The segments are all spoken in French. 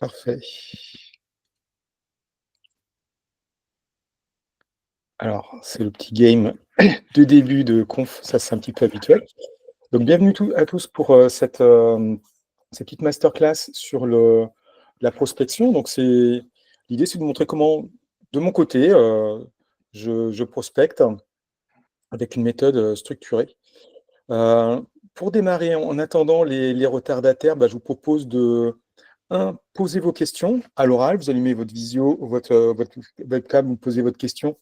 Parfait. Alors, c'est le petit game de début de conf, ça c'est un petit peu habituel. Donc, bienvenue à tous pour cette petite masterclass sur la prospection. Donc, l'idée, c'est de vous montrer comment, de mon côté, je prospecte avec une méthode structurée. Pour démarrer, en attendant les retardataires, je vous propose de poser vos questions à l'oral. Vous allumez votre visio, votre webcam, vous posez votre question.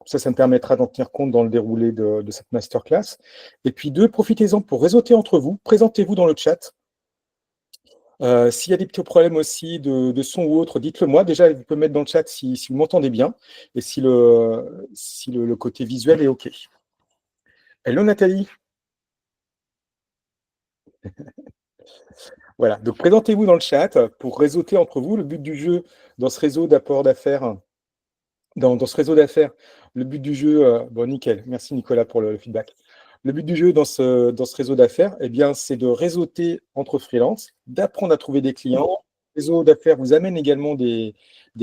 Ça me permettra d'en tenir compte dans le déroulé de cette masterclass. Et puis deux, profitez-en pour réseauter entre vous. Présentez-vous dans le chat. S'il y a des petits problèmes aussi de son ou autre, dites-le moi. Déjà, vous pouvez mettre dans le chat si vous m'entendez bien et si le côté visuel est OK. Hello Nathalie. Voilà, donc présentez-vous dans le chat pour réseauter entre vous. Le but du jeu dans ce réseau d'apport d'affaires, dans ce réseau d'affaires, le but du jeu, bon nickel, merci Nicolas pour le feedback. Le but du jeu dans ce réseau d'affaires, eh bien, c'est de réseauter entre freelance, d'apprendre à trouver des clients. Le réseau d'affaires vous amène également des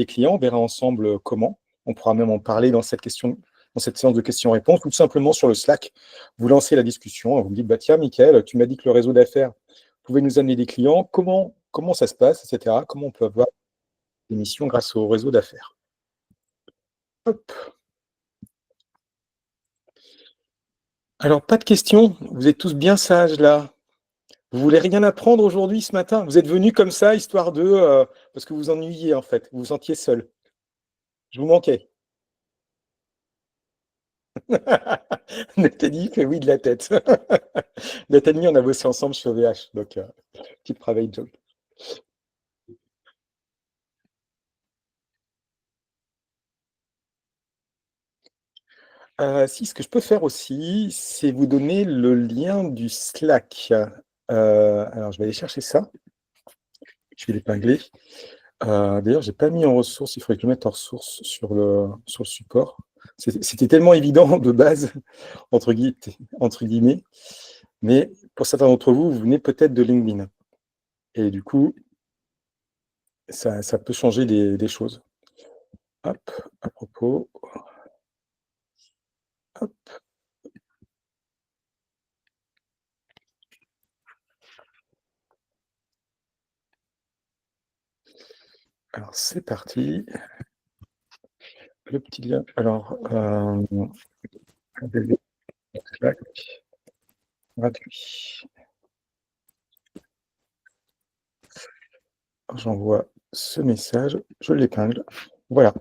clients, on verra ensemble comment. On pourra même en parler dans cette séance de questions-réponses, ou tout simplement sur le Slack. Vous lancez la discussion, vous me dites, bah tiens, Mickaël, tu m'as dit que le réseau d'affaires pouvait nous amener des clients, comment ça se passe, etc. Comment on peut avoir des missions grâce au réseau d'affaires. Hop. Alors, pas de questions, vous êtes tous bien sages là. Vous voulez rien apprendre aujourd'hui, ce matin? Vous êtes venus comme ça, histoire parce que vous vous ennuyiez en fait, vous vous sentiez seul. Je vous manquais. Nathalie fait oui de la tête. Nathalie, on a bossé ensemble sur VH, donc petite private joke. Si, ce que je peux faire aussi, c'est vous donner le lien du Slack. Alors, je vais aller chercher ça. Je vais l'épingler. D'ailleurs, je n'ai pas mis en ressources, il faudrait que je le mette en ressources sur le support. C'était tellement évident de base, entre guillemets, mais pour certains d'entre vous, vous venez peut-être de LinkedIn. Et du coup, ça peut changer des choses. Hop, à propos. Hop. Alors, c'est parti. Le petit lien. Alors, gratuit. J'envoie ce message, je l'épingle. Voilà.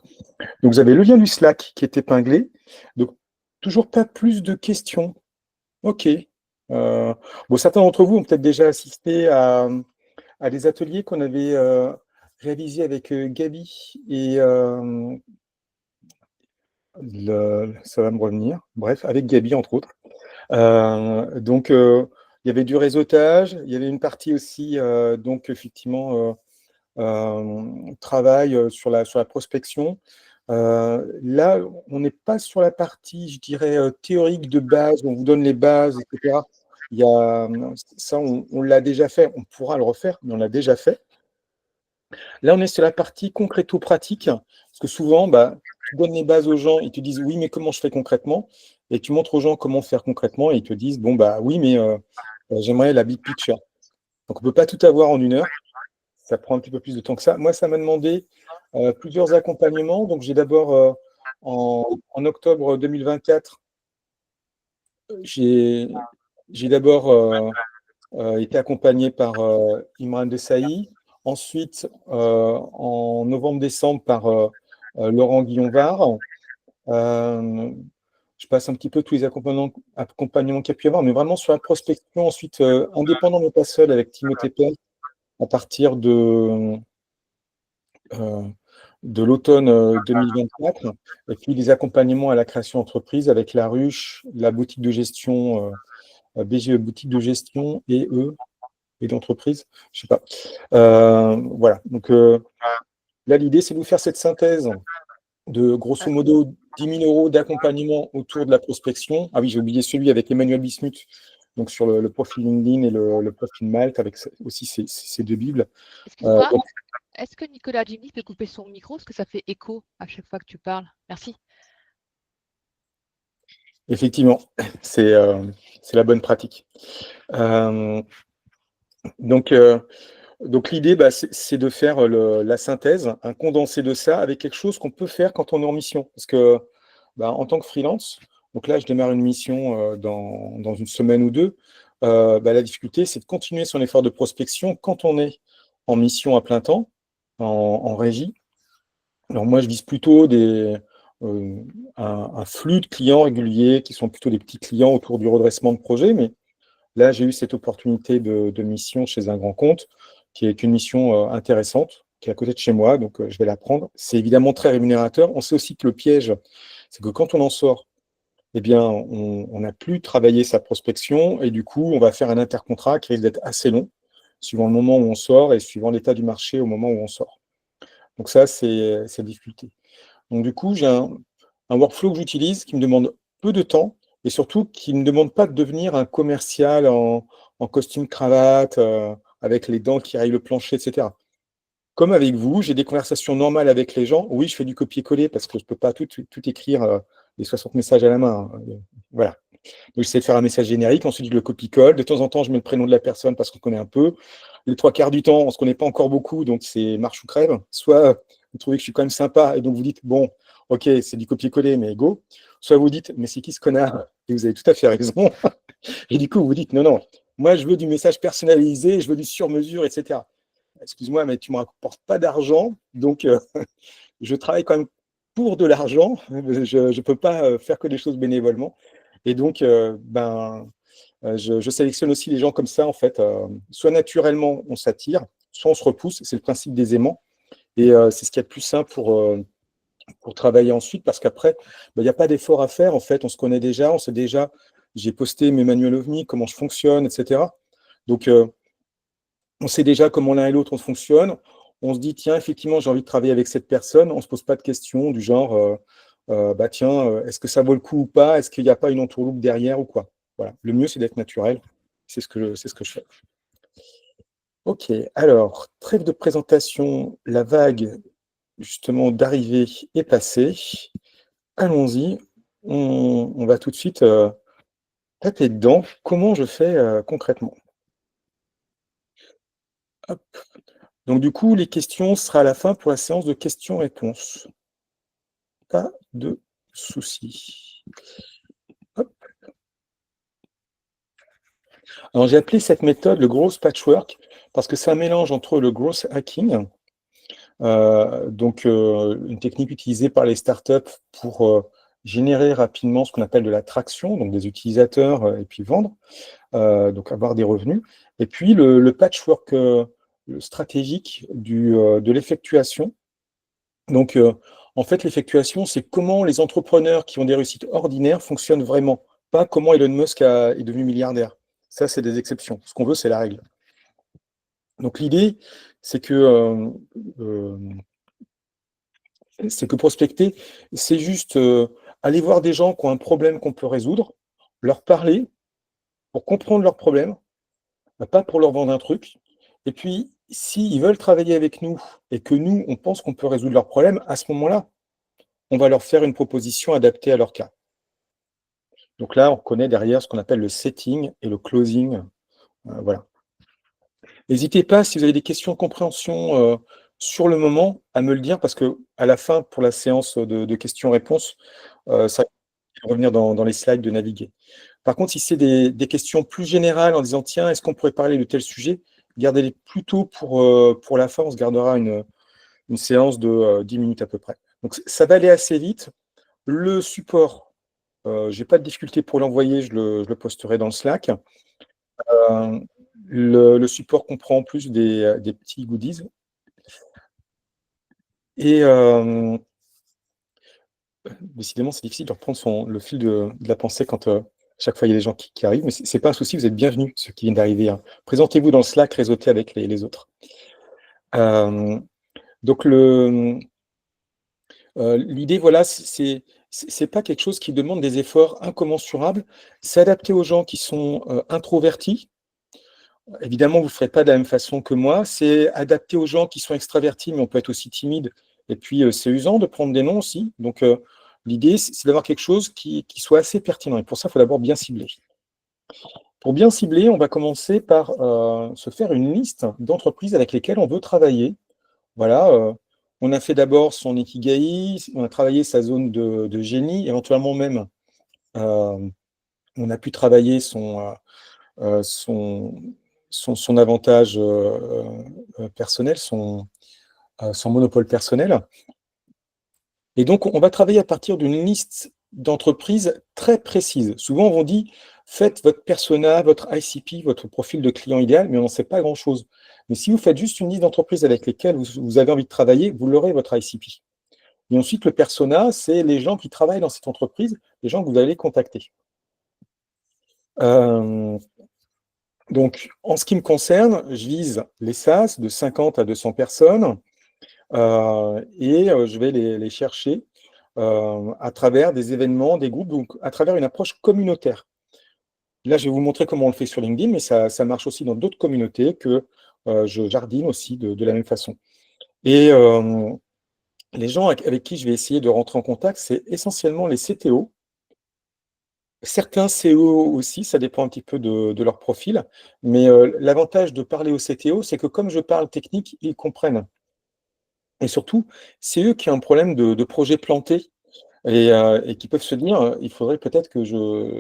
Donc, vous avez le lien du Slack qui est épinglé. Donc, toujours pas plus de questions. OK. Bon, certains d'entre vous ont peut-être déjà assisté à des ateliers qu'on avait réalisés avec Gabi et ça va me revenir. Bref, avec Gabi, entre autres. Donc, il y avait du réseautage, il y avait une partie aussi, donc effectivement, travail sur la prospection. Là, on n'est pas sur la partie, je dirais, théorique de base, on vous donne les bases, etc. Il y a, ça, on l'a déjà fait, on pourra le refaire, mais on l'a déjà fait. Là, on est sur la partie concréto-pratique, parce que souvent, tu donnes les bases aux gens, ils te disent oui, mais comment je fais concrètement? Et tu montres aux gens comment faire concrètement, et ils te disent bon, oui, mais j'aimerais la big picture. Donc, on ne peut pas tout avoir en 1 heure. Ça prend un petit peu plus de temps que ça. Moi, ça m'a demandé plusieurs accompagnements. Donc, j'ai d'abord, en octobre 2024, j'ai d'abord été accompagné par Imran Desailly. Ensuite, en novembre-décembre, par Laurent Guillon-Var. Je passe un petit peu tous les accompagnements qu'il y a pu y avoir, mais vraiment sur la prospection. Ensuite, indépendant mais pas seul, avec Timothée Pell, à partir de l'automne 2024, et puis les accompagnements à la création d'entreprise avec La Ruche, la boutique de gestion, BGE boutique de gestion et d'entreprise, je sais pas. Voilà, donc là l'idée c'est de vous faire cette synthèse de grosso modo 10 000 € d'accompagnement autour de la prospection. Ah oui, j'ai oublié celui avec Emmanuel Bismuth, donc sur le profil LinkedIn et le profil Malte, avec aussi ces deux bibles. Est-ce que Nicolas Jimmy peut couper son micro parce que ça fait écho à chaque fois que tu parles? Merci. Effectivement, c'est la bonne pratique. Euh, donc, donc l'idée, c'est de faire la synthèse, un condensé de ça avec quelque chose qu'on peut faire quand on est en mission. Parce que en tant que freelance, donc là, je démarre une mission dans une semaine ou deux. La difficulté, c'est de continuer son effort de prospection quand on est en mission à plein temps, en régie. Alors moi, je vise plutôt euh, un flux de clients réguliers qui sont plutôt des petits clients autour du redressement de projet. Mais là, j'ai eu cette opportunité de mission chez un grand compte qui est une mission intéressante, qui est à côté de chez moi, donc je vais la prendre. C'est évidemment très rémunérateur. On sait aussi que le piège, c'est que quand on en sort, eh bien, on n'a plus travaillé sa prospection et du coup, on va faire un intercontrat qui risque d'être assez long, suivant le moment où on sort et suivant l'état du marché au moment où on sort. Donc ça, c'est la difficulté. Donc du coup, j'ai un workflow que j'utilise qui me demande peu de temps et surtout qui ne me demande pas de devenir un commercial en costume cravate, avec les dents qui rayent le plancher, etc. Comme avec vous, j'ai des conversations normales avec les gens. Oui, je fais du copier-coller parce que je ne peux pas tout écrire, les 60 messages à la main, hein. Voilà. Donc, j'essaie de faire un message générique, ensuite je le copie-colle. De temps en temps, je mets le prénom de la personne parce qu'on connaît un peu. Les trois quarts du temps, on ne se connaît pas encore beaucoup, donc c'est marche ou crève. Soit vous trouvez que je suis quand même sympa et donc vous dites, bon, ok, c'est du copier-coller, mais go. Soit vous dites, mais c'est qui ce connard? Et vous avez tout à fait raison. Et du coup, vous dites, non, non, moi je veux du message personnalisé, je veux du sur-mesure, etc. Excuse-moi, mais tu ne me rapportes pas d'argent, donc je travaille quand même pour de l'argent. Je ne peux pas faire que des choses bénévolement. Et donc, je sélectionne aussi les gens comme ça, en fait. Soit naturellement, on s'attire, soit on se repousse. C'est le principe des aimants. Et c'est ce qu'il y a de plus simple pour travailler ensuite, parce qu'après, il n'y a pas d'effort à faire. En fait, on se connaît déjà, on sait déjà, j'ai posté mes manuels OVNI, comment je fonctionne, etc. Donc, on sait déjà comment l'un et l'autre on fonctionne. On se dit, tiens, effectivement, j'ai envie de travailler avec cette personne. On ne se pose pas de questions du genre, tiens, est-ce que ça vaut le coup ou pas? Est-ce qu'il n'y a pas une entourloupe derrière ou quoi? Voilà. Le mieux, c'est d'être naturel. C'est ce que je fais. Ok, alors, trêve de présentation, la vague, justement, d'arrivée est passée. Allons-y. On va tout de suite taper dedans. Comment je fais concrètement? Hop. Donc, du coup, les questions sera à la fin pour la séance de questions-réponses. Pas de souci. Hop. Alors, j'ai appelé cette méthode le growth patchwork parce que c'est un mélange entre le growth hacking, une technique utilisée par les startups pour générer rapidement ce qu'on appelle de la traction, donc des utilisateurs et puis vendre, donc avoir des revenus. Et puis le patchwork stratégique de l'effectuation. Donc, en fait, l'effectuation, c'est comment les entrepreneurs qui ont des réussites ordinaires fonctionnent vraiment, pas comment Elon Musk est devenu milliardaire. Ça, c'est des exceptions. Ce qu'on veut, c'est la règle. Donc, l'idée, c'est que, euh, c'est que prospecter, c'est juste aller voir des gens qui ont un problème qu'on peut résoudre, leur parler pour comprendre leur problème, pas pour leur vendre un truc. Et puis, s'ils veulent travailler avec nous et que nous, on pense qu'on peut résoudre leur problème, à ce moment-là, on va leur faire une proposition adaptée à leur cas. Donc là, on connaît derrière ce qu'on appelle le setting et le closing. Voilà. N'hésitez pas, si vous avez des questions de compréhension sur le moment, à me le dire, parce que à la fin, pour la séance de questions-réponses, ça va revenir dans les slides de naviguer. Par contre, si c'est des questions plus générales en disant, tiens, est-ce qu'on pourrait parler de tel sujet, gardez-les plutôt pour la fin. On se gardera une séance de 10 minutes à peu près. Donc ça va aller assez vite. Le support, je n'ai pas de difficulté pour l'envoyer, je le posterai dans le Slack. Euh, le support comprend en plus des petits goodies. Et décidément, c'est difficile de reprendre le fil de la pensée quand chaque fois il y a des gens qui arrivent, mais ce n'est pas un souci, vous êtes bienvenus, ceux qui viennent d'arriver, hein. Présentez-vous dans le Slack, réseautez avec les autres. Donc l'idée, voilà, c'est pas quelque chose qui demande des efforts incommensurables. C'est adapté aux gens qui sont introvertis. Évidemment, vous ne le ferez pas de la même façon que moi. C'est adapté aux gens qui sont extravertis, mais on peut être aussi timide. Et puis, c'est usant de prendre des noms aussi. Donc, l'idée, c'est d'avoir quelque chose qui soit assez pertinent. Et pour ça, il faut d'abord bien cibler. Pour bien cibler, on va commencer par se faire une liste d'entreprises avec lesquelles on veut travailler. Voilà, on a fait d'abord son ikigai, on a travaillé sa zone de génie, éventuellement même, on a pu travailler son, son avantage personnel, son monopole personnel. Et donc, on va travailler à partir d'une liste d'entreprises très précise. Souvent, on dit, faites votre persona, votre ICP, votre profil de client idéal, mais on n'en sait pas grand-chose. Mais si vous faites juste une liste d'entreprises avec lesquelles vous avez envie de travailler, vous l'aurez, votre ICP. Et ensuite, le persona, c'est les gens qui travaillent dans cette entreprise, les gens que vous allez contacter. Donc, en ce qui me concerne, je vise les SaaS de 50 à 200 personnes et je vais les chercher à travers des événements, des groupes, donc à travers une approche communautaire. Là, je vais vous montrer comment on le fait sur LinkedIn, mais ça marche aussi dans d'autres communautés que je jardine aussi de la même façon. Et les gens avec qui je vais essayer de rentrer en contact, c'est essentiellement les CTO. Certains CO aussi, ça dépend un petit peu de leur profil, mais l'avantage de parler aux CTO, c'est que comme je parle technique, ils comprennent. Et surtout, c'est eux qui ont un problème de projet planté et qui peuvent se dire, il faudrait peut-être que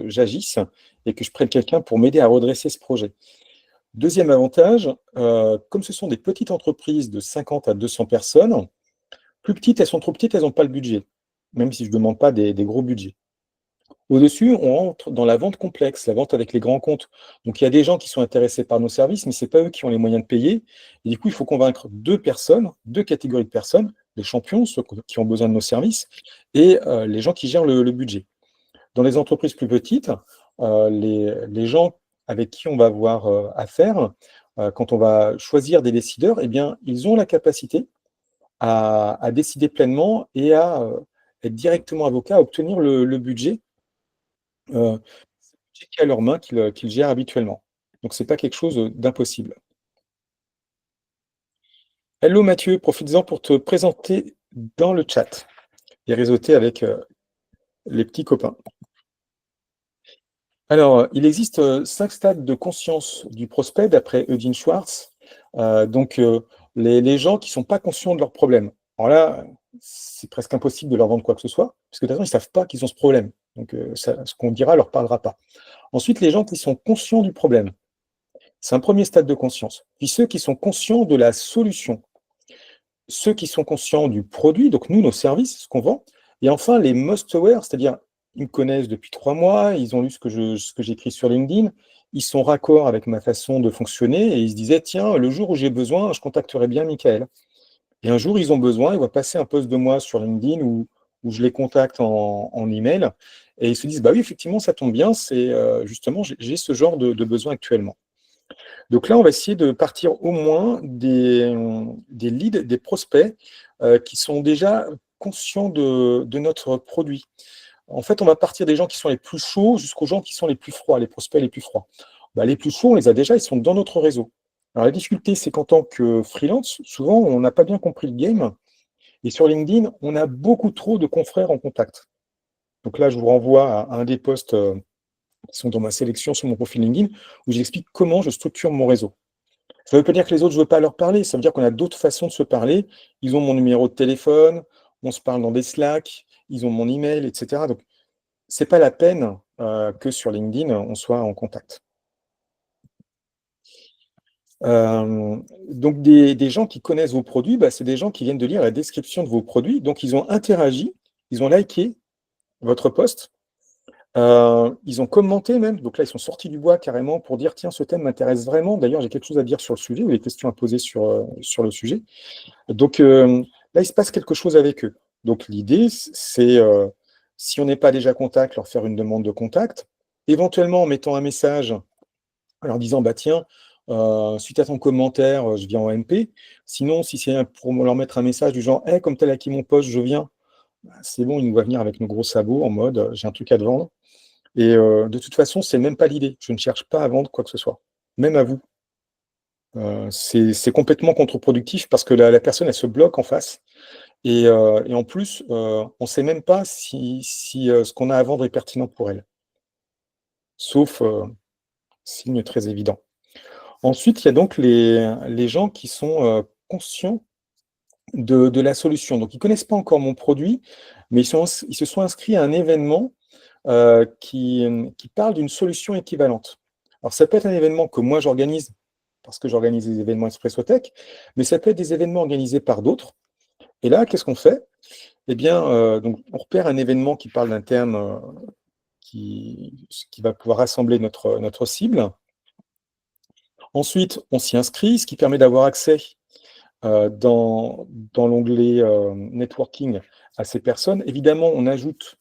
j'agisse et que je prenne quelqu'un pour m'aider à redresser ce projet. Deuxième avantage, comme ce sont des petites entreprises de 50 à 200 personnes, plus petites, elles sont trop petites, elles n'ont pas le budget, même si je ne demande pas des gros budgets. Au-dessus, on rentre dans la vente complexe, la vente avec les grands comptes. Donc, il y a des gens qui sont intéressés par nos services, mais ce n'est pas eux qui ont les moyens de payer. Et du coup, il faut convaincre deux personnes, deux catégories de personnes, les champions, ceux qui ont besoin de nos services, et les gens qui gèrent le budget. Dans les entreprises plus petites, les gens avec qui on va avoir affaire, quand on va choisir des décideurs, eh bien, ils ont la capacité à décider pleinement et à être directement avocat, à obtenir le budget qui est à leurs mains, qu'ils gèrent habituellement. Donc, ce n'est pas quelque chose d'impossible. Hello Mathieu, profites-en pour te présenter dans le chat et réseauter avec les petits copains. Alors, il existe 5 stades de conscience du prospect, d'après Eugene Schwartz. Les gens qui ne sont pas conscients de leurs problèmes. Alors là, c'est presque impossible de leur vendre quoi que ce soit, parce que de toute façon, ils ne savent pas qu'ils ont ce problème. Donc, ce qu'on dira ne leur parlera pas. Ensuite, les gens qui sont conscients du problème. C'est un premier stade de conscience. Puis ceux qui sont conscients de la solution. Ceux qui sont conscients du produit, donc nous, nos services, ce qu'on vend. Et enfin, les must-aware, c'est-à-dire, ils me connaissent depuis 3 mois, ils ont lu ce que j'écris sur LinkedIn, ils sont raccords avec ma façon de fonctionner et ils se disaient, tiens, le jour où j'ai besoin, je contacterai bien Michael. Et un jour, ils ont besoin, ils voient passer un post de moi sur LinkedIn où je les contacte en email et ils se disent, bah oui, effectivement, ça tombe bien, c'est justement, j'ai ce genre de besoin actuellement. Donc là, on va essayer de partir au moins des leads, des prospects qui sont déjà conscients de notre produit. En fait, on va partir des gens qui sont les plus chauds jusqu'aux gens qui sont les plus froids, les prospects les plus froids. Bah, les plus chauds, on les a déjà, ils sont dans notre réseau. Alors la difficulté, c'est qu'en tant que freelance, souvent, on n'a pas bien compris le game. Et sur LinkedIn, on a beaucoup trop de confrères en contact. Donc là, je vous renvoie à un des posts qui sont dans ma sélection sur mon profil LinkedIn, où j'explique comment je structure mon réseau. Ça ne veut pas dire que les autres, je ne veux pas leur parler. Ça veut dire qu'on a d'autres façons de se parler. Ils ont mon numéro de téléphone, on se parle dans des Slack, ils ont mon email, etc. Donc, ce n'est pas la peine que sur LinkedIn, on soit en contact. Donc, des gens qui connaissent vos produits, bah, c'est des gens qui viennent de lire la description de vos produits. Donc, ils ont interagi, ils ont liké votre post. Ils ont commenté même, donc là ils sont sortis du bois carrément pour dire tiens ce thème m'intéresse vraiment, d'ailleurs j'ai quelque chose à dire sur le sujet ou des questions à poser sur le sujet. Donc là il se passe quelque chose avec eux. Donc l'idée c'est si on n'est pas déjà contact, leur faire une demande de contact, éventuellement en mettant un message en leur disant bah tiens suite à ton commentaire je viens en MP, sinon si c'est pour leur mettre un message du genre hey, comme tel à qui mon poste je viens, bah, c'est bon, il nous va venir avec nos gros sabots en mode j'ai un truc à te vendre. Et de toute façon, ce n'est même pas l'idée. Je ne cherche pas à vendre quoi que ce soit, même à vous. C'est complètement contre-productif parce que la personne, elle se bloque en face. Et en plus, on ne sait même pas si ce qu'on a à vendre est pertinent pour elle, sauf signe très évident. Ensuite, il y a donc les gens qui sont conscients de la solution. Donc, ils ne connaissent pas encore mon produit, mais ils se sont inscrits à un événement qui parle d'une solution équivalente. Alors, ça peut être un événement que moi j'organise, parce que j'organise des événements Expressotech, mais ça peut être des événements organisés par d'autres. Et là, qu'est-ce qu'on fait? Eh bien, donc, on repère un événement qui parle d'un terme qui va pouvoir rassembler notre cible. Ensuite, on s'y inscrit, ce qui permet d'avoir accès dans l'onglet networking à ces personnes. Évidemment, on ajoute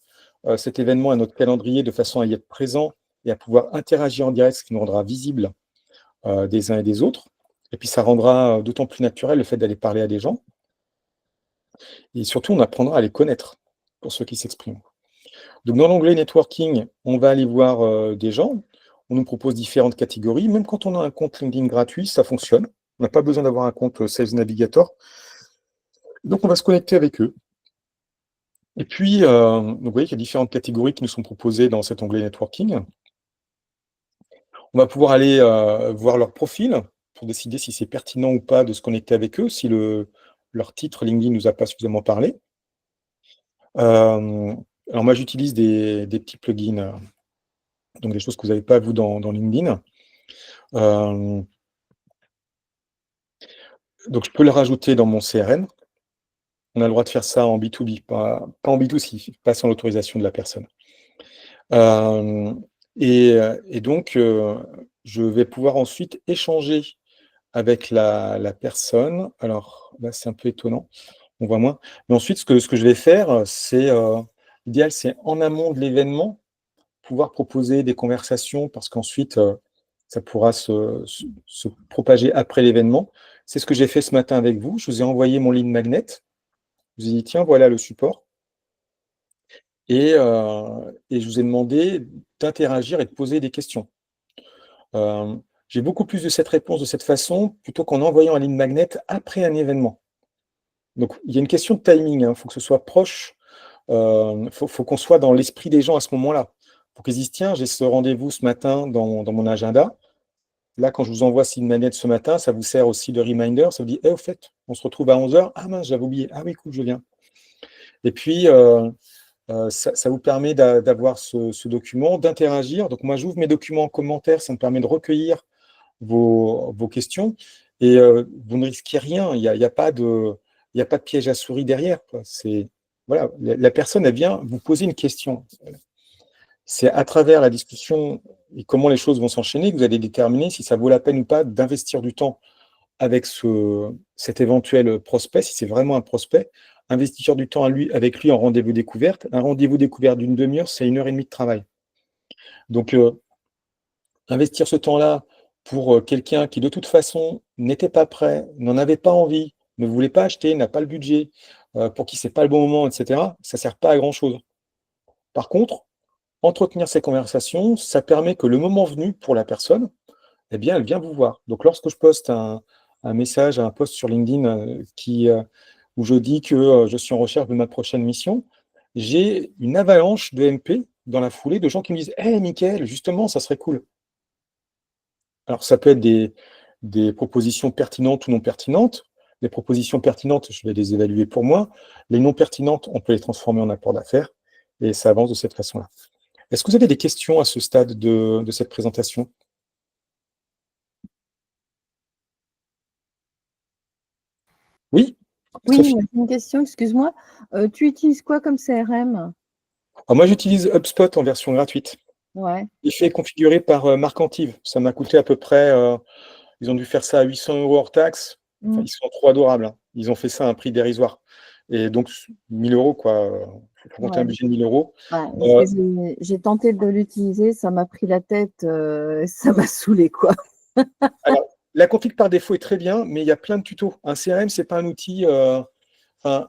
cet événement à notre calendrier de façon à y être présent et à pouvoir interagir en direct, ce qui nous rendra visible des uns et des autres. Et puis, ça rendra d'autant plus naturel le fait d'aller parler à des gens. Et surtout, on apprendra à les connaître pour ceux qui s'expriment. Donc, dans l'onglet networking, on va aller voir des gens. On nous propose différentes catégories. Même quand on a un compte LinkedIn gratuit, ça fonctionne. On n'a pas besoin d'avoir un compte Sales Navigator. Donc, on va se connecter avec eux. Et puis, donc vous voyez qu'il y a différentes catégories qui nous sont proposées dans cet onglet networking. On va pouvoir aller voir leur profil pour décider si c'est pertinent ou pas de se connecter avec eux, si leur titre LinkedIn ne nous a pas suffisamment parlé. Alors moi, j'utilise des petits plugins, donc des choses que vous n'avez pas, vous, dans LinkedIn. Donc, je peux le rajouter dans mon CRM. On a le droit de faire ça en B2B, pas en B2C, pas sans l'autorisation de la personne. Et donc, je vais pouvoir ensuite échanger avec la personne. Alors, là, c'est un peu étonnant, on voit moins. Mais ensuite, ce que je vais faire, c'est, l'idéal, c'est en amont de l'événement, pouvoir proposer des conversations, parce qu'ensuite, ça pourra se propager après l'événement. C'est ce que j'ai fait ce matin avec vous. Je vous ai envoyé mon lead magnet. Je vous ai dit, tiens, voilà le support. Et je vous ai demandé d'interagir et de poser des questions. J'ai beaucoup plus de cette réponse de cette façon plutôt qu'en envoyant un lead magnet après un événement. Donc, il y a une question de timing. Il faut que ce soit proche. Faut qu'on soit dans l'esprit des gens à ce moment-là. Pour qu'ils disent, tiens, j'ai ce rendez-vous ce matin dans mon agenda. Là, quand je vous envoie ce lead magnet ce matin, ça vous sert aussi de reminder. Ça vous dit, au fait, on se retrouve à 11h. Ah mince, j'avais oublié. Ah oui, cool, je viens. Et puis, ça vous permet d'avoir ce document, d'interagir. Donc, moi, j'ouvre mes documents en commentaire. Ça me permet de recueillir vos questions. Et vous ne risquez rien. Il n'y a pas de piège à souris derrière, quoi. Voilà, la personne, elle vient vous poser une question. C'est à travers la discussion et comment les choses vont s'enchaîner que vous allez déterminer si ça vaut la peine ou pas d'investir du temps avec cet éventuel prospect, si c'est vraiment un prospect, investir du temps avec lui en rendez-vous découverte. Un rendez-vous découverte d'une demi-heure, c'est 1 heure et demie de travail. Donc, investir ce temps-là pour quelqu'un qui, de toute façon, n'était pas prêt, n'en avait pas envie, ne voulait pas acheter, n'a pas le budget, pour qui c'est pas le bon moment, etc., ça ne sert pas à grand-chose. Par contre, entretenir ces conversations, ça permet que le moment venu pour la personne, eh bien, elle vient vous voir. Donc, lorsque je poste un message, un post sur LinkedIn où je dis que je suis en recherche de ma prochaine mission, j'ai une avalanche de MP dans la foulée de gens qui me disent « Hey, Mickaël, justement, ça serait cool ». Alors, ça peut être des propositions pertinentes ou non pertinentes. Les propositions pertinentes, je vais les évaluer pour moi. Les non pertinentes, on peut les transformer en apport d'affaires et ça avance de cette façon-là. Est-ce que vous avez des questions à ce stade de cette présentation? Oui, Oui, Sophie. j'ai une question, excuse-moi. Tu utilises quoi comme CRM? Alors moi, j'utilise HubSpot en version gratuite. Ouais. Il est configuré par Marcantive. Ça m'a coûté à peu près, ils ont dû faire ça à 800 € hors taxe. Enfin, ils sont trop adorables, hein. Ils ont fait ça à un prix dérisoire. Et donc, 1000 €, quoi. Il faut compter un Ouais. budget de 1000 €. Ouais, parce que j'ai tenté de l'utiliser, ça m'a pris la tête, ça m'a saoulé, quoi. Alors, la config par défaut est très bien, mais il y a plein de tutos. Un CRM, c'est pas un outil. Enfin,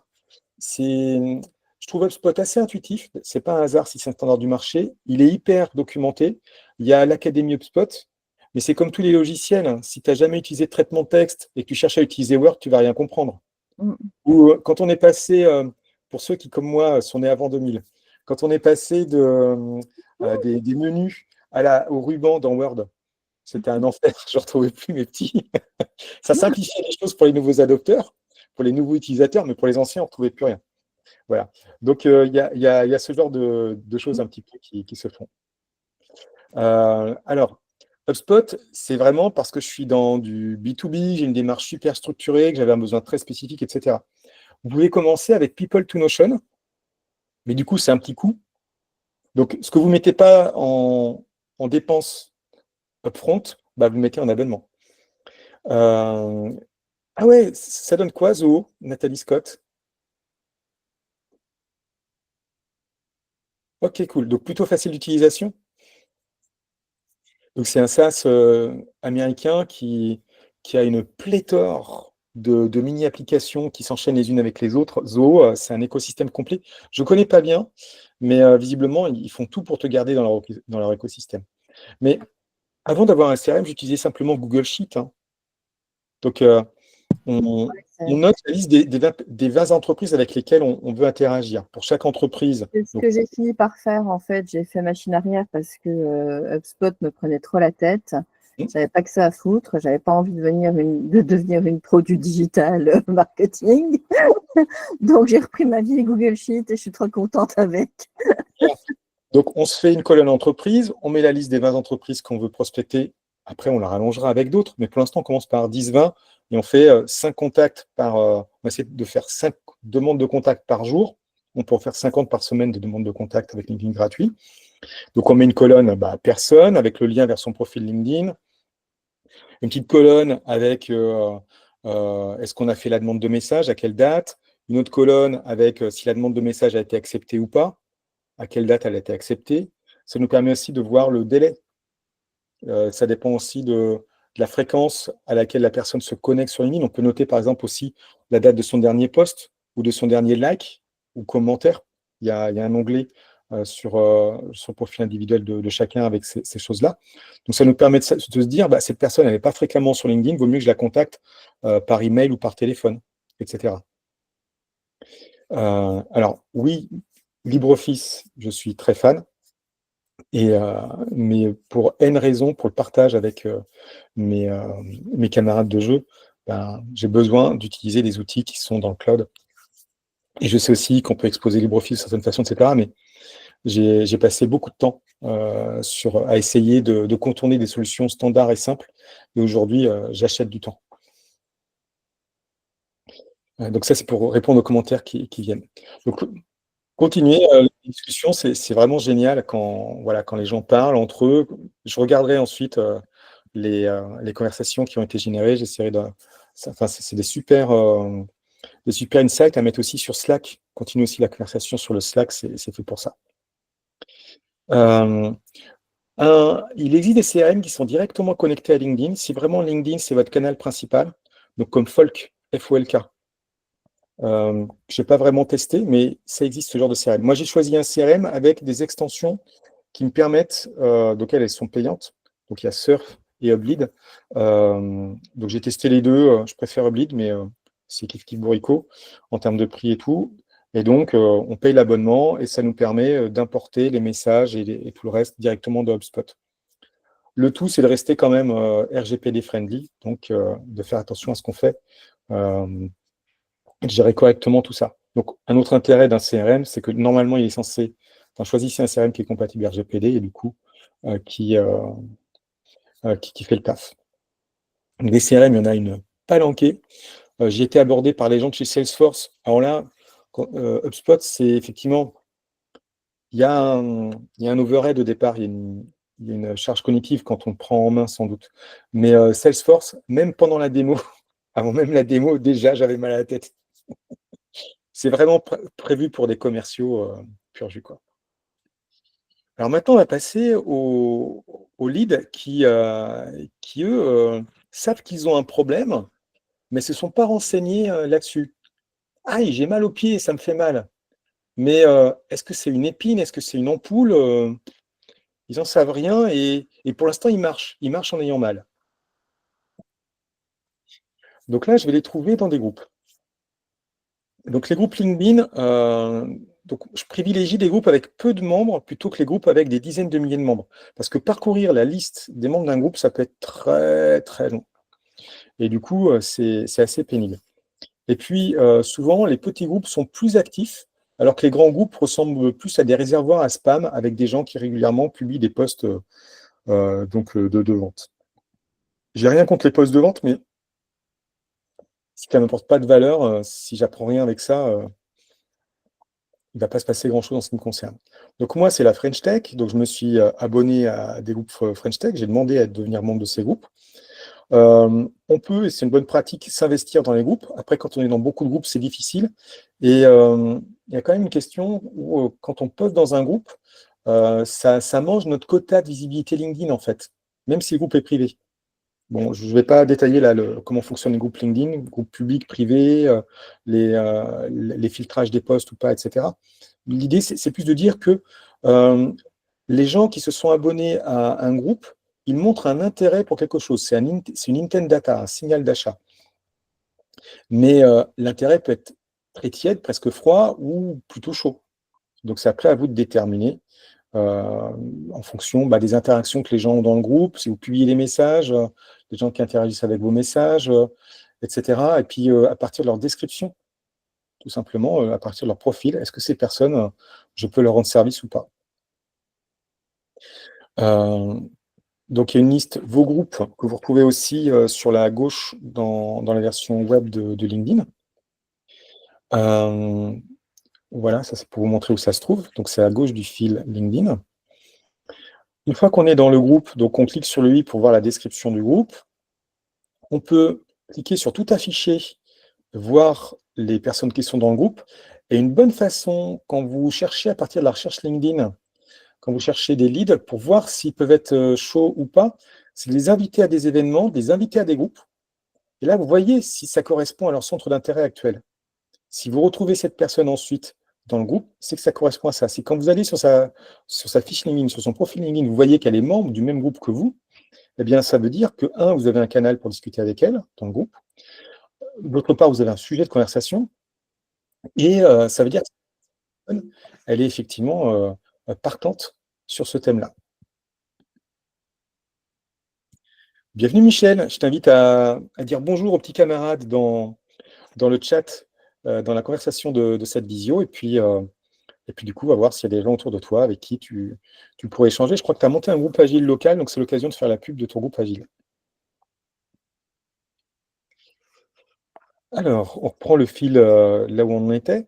je trouve HubSpot assez intuitif. C'est pas un hasard si c'est un standard du marché. Il est hyper documenté. Il y a l'Académie HubSpot. Mais c'est comme tous les logiciels, hein. Si tu n'as jamais utilisé de traitement de texte et que tu cherches à utiliser Word, tu ne vas rien comprendre. Ou quand on est passé, pour ceux qui, comme moi, sont nés avant 2000, quand on est passé des menus au ruban dans Word, c'était un enfer, je ne retrouvais plus mes petits. Ça simplifiait les choses pour les nouveaux adopteurs, pour les nouveaux utilisateurs, mais pour les anciens, on ne retrouvait plus rien. Voilà. Donc, il y a ce genre de choses un petit peu qui se font. Alors, HubSpot, c'est vraiment parce que je suis dans du B2B, j'ai une démarche super structurée, que j'avais un besoin très spécifique, etc. Vous pouvez commencer avec People to Notion, mais du coup, c'est un petit coût. Donc, ce que vous ne mettez pas en dépense upfront, bah, vous le mettez en abonnement. Ah ouais, ça donne quoi, Zoho, Nathalie Scott? Ok, cool. Donc, plutôt facile d'utilisation. Donc, c'est un SaaS américain qui a une pléthore de mini-applications qui s'enchaînent les unes avec les autres. Zoho, c'est un écosystème complet. Je ne connais pas bien, mais visiblement, ils font tout pour te garder dans leur écosystème. Mais avant d'avoir un CRM, j'utilisais simplement Google Sheet, hein. Donc, on note la liste des 20 entreprises avec lesquelles on veut interagir. Pour chaque entreprise. C'est ce que j'ai fini par faire, en fait. J'ai fait machine arrière parce que HubSpot me prenait trop la tête. J'avais pas que ça à foutre. J'avais pas envie de devenir une pro du digital marketing. Donc, j'ai repris ma vie Google Sheet et je suis trop contente avec. Donc, on se fait une colonne entreprise, on met la liste des 20 entreprises qu'on veut prospecter. Après, on la rallongera avec d'autres. Mais pour l'instant, on commence par 10-20 et on fait 5 contacts on va essayer de faire 5 demandes de contact par jour. On peut en faire 50 par semaine de demandes de contact avec LinkedIn gratuit. Donc, on met une colonne personne avec le lien vers son profil LinkedIn. Une petite colonne avec est-ce qu'on a fait la demande de message, à quelle date. Une autre colonne avec si la demande de message a été acceptée ou pas, à quelle date elle a été acceptée. Ça nous permet aussi de voir le délai. Ça dépend aussi de la fréquence à laquelle la personne se connecte sur LinkedIn. On peut noter par exemple aussi la date de son dernier post ou de son dernier like ou commentaire. Il y a un onglet sur son profil individuel de chacun avec ces choses-là. Donc ça nous permet de se dire, cette personne, elle n'est pas fréquemment sur LinkedIn, vaut mieux que je la contacte par email ou par téléphone, etc. Alors oui, LibreOffice, je suis très fan. Mais pour N raisons, pour le partage avec mes camarades de jeu, j'ai besoin d'utiliser des outils qui sont dans le cloud. Et je sais aussi qu'on peut exposer LibreOffice de certaines façons, etc. Mais j'ai passé beaucoup de temps à essayer de contourner des solutions standards et simples. Et aujourd'hui, j'achète du temps. Donc ça, c'est pour répondre aux commentaires qui viennent. Donc, continuer la discussion, c'est vraiment génial quand les gens parlent entre eux. Je regarderai ensuite les conversations qui ont été générées. J'essaierai c'est des super insights à mettre aussi sur Slack. Continue aussi la conversation sur le Slack, c'est fait pour ça. Il existe des CRM qui sont directement connectés à LinkedIn. Si vraiment LinkedIn, c'est votre canal principal, donc comme Folk, F-O-L-K. Je n'ai pas vraiment testé, mais ça existe ce genre de CRM. Moi, j'ai choisi un CRM avec des extensions qui me permettent, donc elles sont payantes. Donc il y a Surf et Hublead. Donc j'ai testé les deux. Je préfère Hublead, mais c'est kiff bourricot en termes de prix et tout. Et donc on paye l'abonnement et ça nous permet d'importer les messages et tout le reste directement de HubSpot. Le tout, c'est de rester quand même RGPD friendly, donc de faire attention à ce qu'on fait. De gérer correctement tout ça. Donc, un autre intérêt d'un CRM, c'est que normalement, il est censé... choisissez un CRM qui est compatible RGPD et du coup, qui fait le taf. Donc, des CRM, il y en a une palanquée. J'ai été abordé par les gens de chez Salesforce. Alors là, HubSpot, c'est effectivement... Il y a un overhead au départ, il y a une charge cognitive quand on le prend en main, sans doute. Mais Salesforce, même pendant la démo, avant même la démo, déjà, j'avais mal à la tête. C'est vraiment prévu pour des commerciaux pur jus, quoi. Alors maintenant, on va passer aux leads qui eux, savent qu'ils ont un problème, mais ne se sont pas renseignés là-dessus. Aïe, j'ai mal au pied, ça me fait mal. Mais est-ce que c'est une épine? Est-ce que c'est une ampoule? ils n'en savent rien et pour l'instant, ils marchent en ayant mal. Donc là, je vais les trouver dans des groupes. Donc les groupes LinkedIn, donc je privilégie des groupes avec peu de membres plutôt que les groupes avec des dizaines de milliers de membres. Parce que parcourir la liste des membres d'un groupe, ça peut être très très long. Et du coup, c'est assez pénible. Et puis, souvent, les petits groupes sont plus actifs, alors que les grands groupes ressemblent plus à des réservoirs à spam avec des gens qui régulièrement publient des posts de vente. J'ai rien contre les posts de vente, mais si ça ne m'apporte pas de valeur, si j'apprends rien avec ça, il ne va pas se passer grand-chose en ce qui me concerne. Donc moi, c'est la French Tech, donc je me suis abonné à des groupes French Tech, j'ai demandé à devenir membre de ces groupes. On peut, et c'est une bonne pratique, s'investir dans les groupes. Après, quand on est dans beaucoup de groupes, c'est difficile. Et il y a quand même une question où, quand on poste dans un groupe, ça mange notre quota de visibilité LinkedIn, en fait, même si le groupe est privé. Bon, je ne vais pas détailler là comment fonctionnent les groupes LinkedIn, groupes publics, privés, les filtrages des posts ou pas, etc. L'idée, c'est plus de dire que les gens qui se sont abonnés à un groupe, ils montrent un intérêt pour quelque chose. C'est une intent data, un signal d'achat. Mais l'intérêt peut être très tiède, presque froid ou plutôt chaud. Donc c'est après à vous de déterminer en fonction des interactions que les gens ont dans le groupe, si vous publiez des messages, les gens qui interagissent avec vos messages, etc. Et puis à partir de leur description, tout simplement, à partir de leur profil, est-ce que ces personnes, je peux leur rendre service ou pas? Donc il y a une liste, vos groupes, que vous retrouvez aussi sur la gauche dans la version web de LinkedIn. Voilà, ça c'est pour vous montrer où ça se trouve. Donc c'est à gauche du fil LinkedIn. Une fois qu'on est dans le groupe, donc on clique sur le i pour voir la description du groupe. On peut cliquer sur tout afficher, voir les personnes qui sont dans le groupe. Et une bonne façon, quand vous cherchez à partir de la recherche LinkedIn, quand vous cherchez des leads, pour voir s'ils peuvent être chauds ou pas, c'est de les inviter à des événements, de les inviter à des groupes. Et là, vous voyez si ça correspond à leur centre d'intérêt actuel. Si vous retrouvez cette personne ensuite dans le groupe, c'est que ça correspond à ça. Si quand vous allez sur sa fiche LinkedIn, sur son profil LinkedIn, vous voyez qu'elle est membre du même groupe que vous, eh bien, ça veut dire que, un, vous avez un canal pour discuter avec elle dans le groupe. D'autre part, vous avez un sujet de conversation. Et ça veut dire qu'elle est effectivement partante sur ce thème-là. Bienvenue Michel, je t'invite à dire bonjour aux petits camarades dans le chat, dans la conversation de cette visio, et puis du coup, on va voir s'il y a des gens autour de toi avec qui tu pourrais échanger. Je crois que tu as monté un groupe agile local, donc c'est l'occasion de faire la pub de ton groupe agile. Alors, on reprend le fil là où on en était.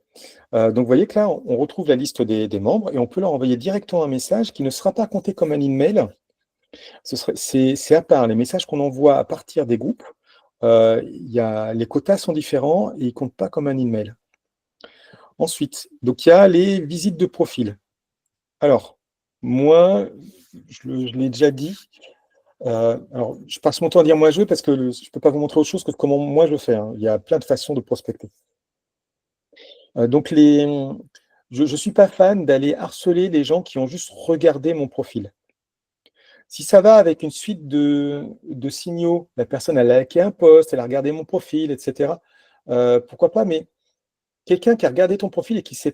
Donc, vous voyez que là, on retrouve la liste des membres et on peut leur envoyer directement un message qui ne sera pas compté comme un email. C'est à part les messages qu'on envoie à partir des groupes. Les quotas sont différents et ils ne comptent pas comme un email. Ensuite, donc il y a les visites de profil. Alors, moi, je l'ai déjà dit. Alors, je passe mon temps à dire moi je veux parce que je ne peux pas vous montrer autre chose que comment moi je le fais, hein. Il y a plein de façons de prospecter. Donc, je ne suis pas fan d'aller harceler les gens qui ont juste regardé mon profil. Si ça va avec une suite de signaux, la personne a liké un post, elle a regardé mon profil, etc. Pourquoi pas, mais quelqu'un qui a regardé ton profil et qui ne s'est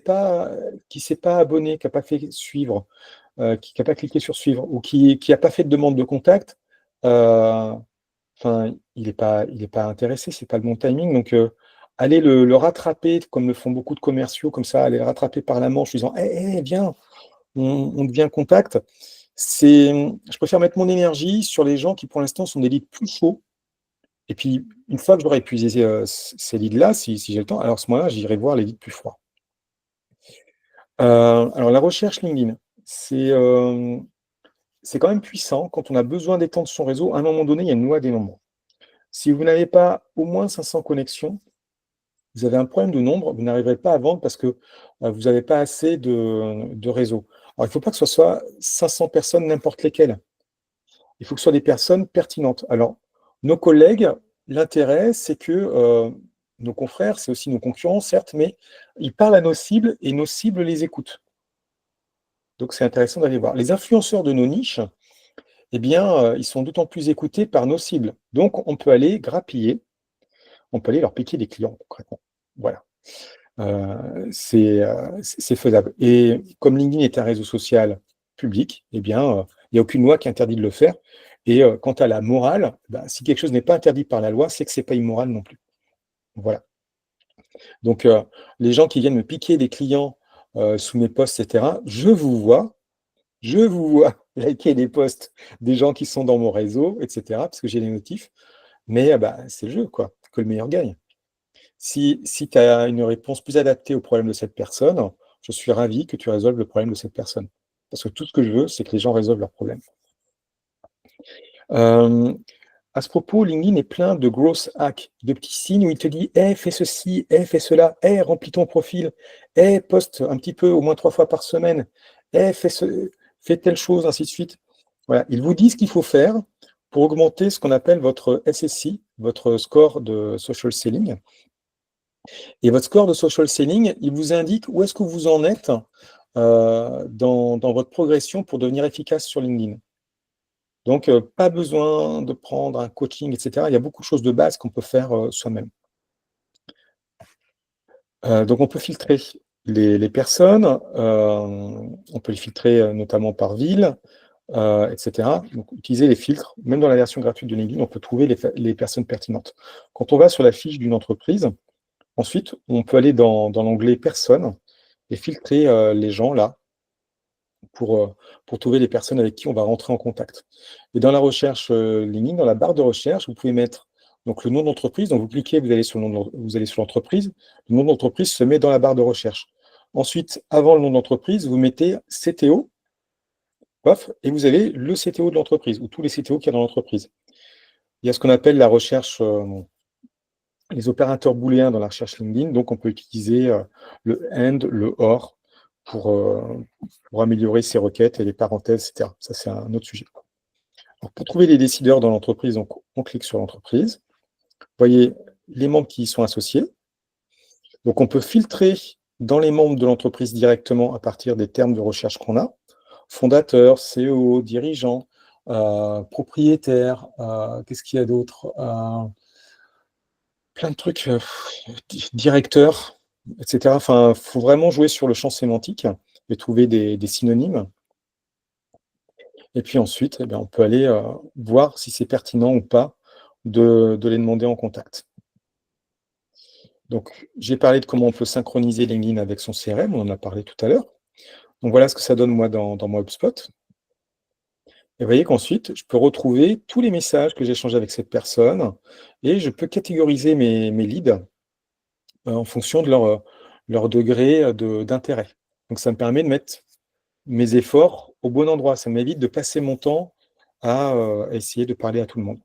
pas abonné, qui n'a pas fait suivre, qui n'a pas cliqué sur suivre, ou qui n'a pas fait de demande de contact, il n'est pas intéressé, c'est pas le bon timing. Donc, aller le rattraper, comme le font beaucoup de commerciaux, comme ça, aller le rattraper par la manche, en disant viens, on devient contact. Je préfère mettre mon énergie sur les gens qui, pour l'instant, sont des leads plus chauds. Et puis, une fois que j'aurai épuisé ces leads-là, si j'ai le temps, alors à ce moment-là, j'irai voir les leads plus froids. Alors, la recherche LinkedIn, c'est quand même puissant. Quand on a besoin d'étendre son réseau, à un moment donné, il y a une loi des nombres. Si vous n'avez pas au moins 500 connexions, vous avez un problème de nombre, vous n'arriverez pas à vendre parce que vous n'avez pas assez de réseau. Alors, il ne faut pas que ce soit 500 personnes, n'importe lesquelles. Il faut que ce soit des personnes pertinentes. Alors, nos collègues, l'intérêt, c'est que nos confrères, c'est aussi nos concurrents, certes, mais ils parlent à nos cibles et nos cibles les écoutent. Donc, c'est intéressant d'aller voir. Les influenceurs de nos niches, eh bien, ils sont d'autant plus écoutés par nos cibles. Donc, on peut aller grappiller, on peut aller leur piquer des clients, concrètement. Voilà. C'est faisable. Et comme LinkedIn est un réseau social public, eh bien, il n'y a aucune loi qui interdit de le faire. Et quant à la morale, si quelque chose n'est pas interdit par la loi, c'est que ce n'est pas immoral non plus. Voilà. Donc, les gens qui viennent me piquer des clients sous mes posts, etc., je vous vois liker les posts des gens qui sont dans mon réseau, etc., parce que j'ai les notifs. Mais c'est le jeu, quoi, que le meilleur gagne. Si tu as une réponse plus adaptée au problème de cette personne, je suis ravi que tu résolves le problème de cette personne. Parce que tout ce que je veux, c'est que les gens résolvent leurs problèmes. À ce propos, LinkedIn est plein de growth hacks, de petits signes où il te dit hey, fais ceci, hey, fais cela, hey, remplis ton profil, hey, poste un petit peu, au moins 3 fois par semaine, hey, fais telle chose, ainsi de suite. Voilà. Il vous dit ce qu'il faut faire pour augmenter ce qu'on appelle votre SSI, votre score de social selling. Et votre score de social selling, il vous indique où est-ce que vous en êtes dans votre progression pour devenir efficace sur LinkedIn. Donc, pas besoin de prendre un coaching, etc. Il y a beaucoup de choses de base qu'on peut faire soi-même. Donc, on peut filtrer les personnes, on peut les filtrer notamment par ville, etc. Donc, utiliser les filtres. Même dans la version gratuite de LinkedIn, on peut trouver les personnes pertinentes. Quand on va sur la fiche d'une entreprise, ensuite, on peut aller dans l'onglet Personnes et filtrer les gens là pour trouver les personnes avec qui on va rentrer en contact. Et dans la recherche LinkedIn, dans la barre de recherche, vous pouvez mettre donc, le nom d'entreprise. Donc, vous cliquez, vous allez sur l'entreprise. Le nom d'entreprise se met dans la barre de recherche. Ensuite, avant le nom d'entreprise, vous mettez CTO, et vous avez le CTO de l'entreprise, ou tous les CTO qu'il y a dans l'entreprise. Il y a ce qu'on appelle la recherche, les opérateurs booléens dans la recherche LinkedIn. Donc, on peut utiliser le AND, le OR, pour améliorer ses requêtes et les parenthèses, etc. Ça, c'est un autre sujet. Alors, pour trouver les décideurs dans l'entreprise, on clique sur l'entreprise. Vous voyez les membres qui y sont associés. Donc, on peut filtrer dans les membres de l'entreprise directement à partir des termes de recherche qu'on a. Fondateur, CEO, dirigeant, propriétaire, qu'est-ce qu'il y a d'autre plein de trucs, directeur, etc. Enfin, il faut vraiment jouer sur le champ sémantique et trouver des synonymes. Et puis ensuite, on peut aller voir si c'est pertinent ou pas de les demander en contact. Donc, j'ai parlé de comment on peut synchroniser LinkedIn avec son CRM, on en a parlé tout à l'heure. Donc, voilà ce que ça donne, moi, dans mon HubSpot. Et vous voyez qu'ensuite, je peux retrouver tous les messages que j'ai échangés avec cette personne et je peux catégoriser mes leads en fonction de leur degré d'intérêt. Donc, ça me permet de mettre mes efforts au bon endroit. Ça m'évite de passer mon temps à essayer de parler à tout le monde.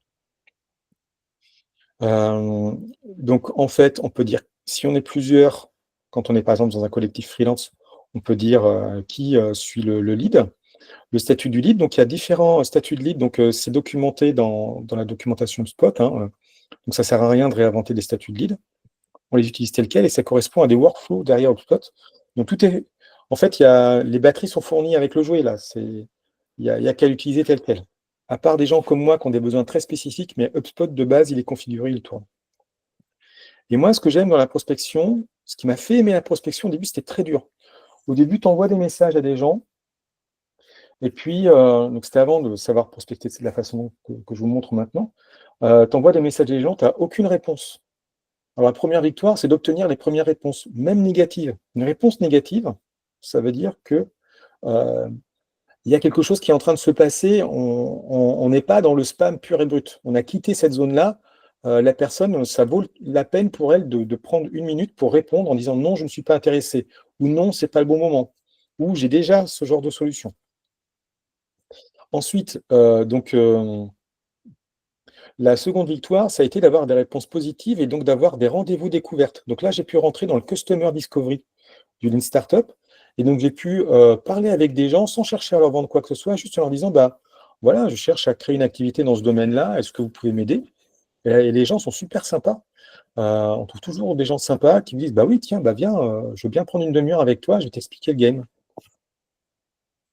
Donc, en fait, on peut dire, si on est plusieurs, quand on est par exemple dans un collectif freelance, on peut dire qui suit le lead. Le statut du lead, donc il y a différents statuts de lead, donc c'est documenté dans la documentation Spot. Donc, ça ne sert à rien de réinventer des statuts de lead. On les utilise tels quels et ça correspond à des workflows derrière HubSpot. Donc, tout est. En fait, les batteries sont fournies avec le jouet, là. Il n'y a qu'à l'utiliser tel quel. À part des gens comme moi qui ont des besoins très spécifiques, mais HubSpot, de base, il est configuré, il tourne. Et moi, ce que j'aime dans la prospection, ce qui m'a fait aimer la prospection, au début, c'était très dur. Au début, tu envoies des messages à des gens, et puis, donc c'était avant de savoir prospecter de la façon que je vous montre maintenant. Tu envoies des messages à des gens, tu n'as aucune réponse. Alors, la première victoire, c'est d'obtenir les premières réponses, même négatives. Une réponse négative, ça veut dire que il y a quelque chose qui est en train de se passer. On n'est pas dans le spam pur et brut. On a quitté cette zone-là. La personne, ça vaut la peine pour elle de prendre 1 minute pour répondre en disant non, je ne suis pas intéressé, ou non, ce n'est pas le bon moment, ou j'ai déjà ce genre de solution. Ensuite, la seconde victoire, ça a été d'avoir des réponses positives et donc d'avoir des rendez-vous découvertes. Donc là, j'ai pu rentrer dans le Customer Discovery du Lean Startup. Et donc, j'ai pu parler avec des gens sans chercher à leur vendre quoi que ce soit, juste en leur disant, voilà, je cherche à créer une activité dans ce domaine-là, est-ce que vous pouvez m'aider? Et les gens sont super sympas. On trouve toujours des gens sympas qui me disent, oui, tiens, viens, je veux bien prendre une demi-heure avec toi, je vais t'expliquer le game.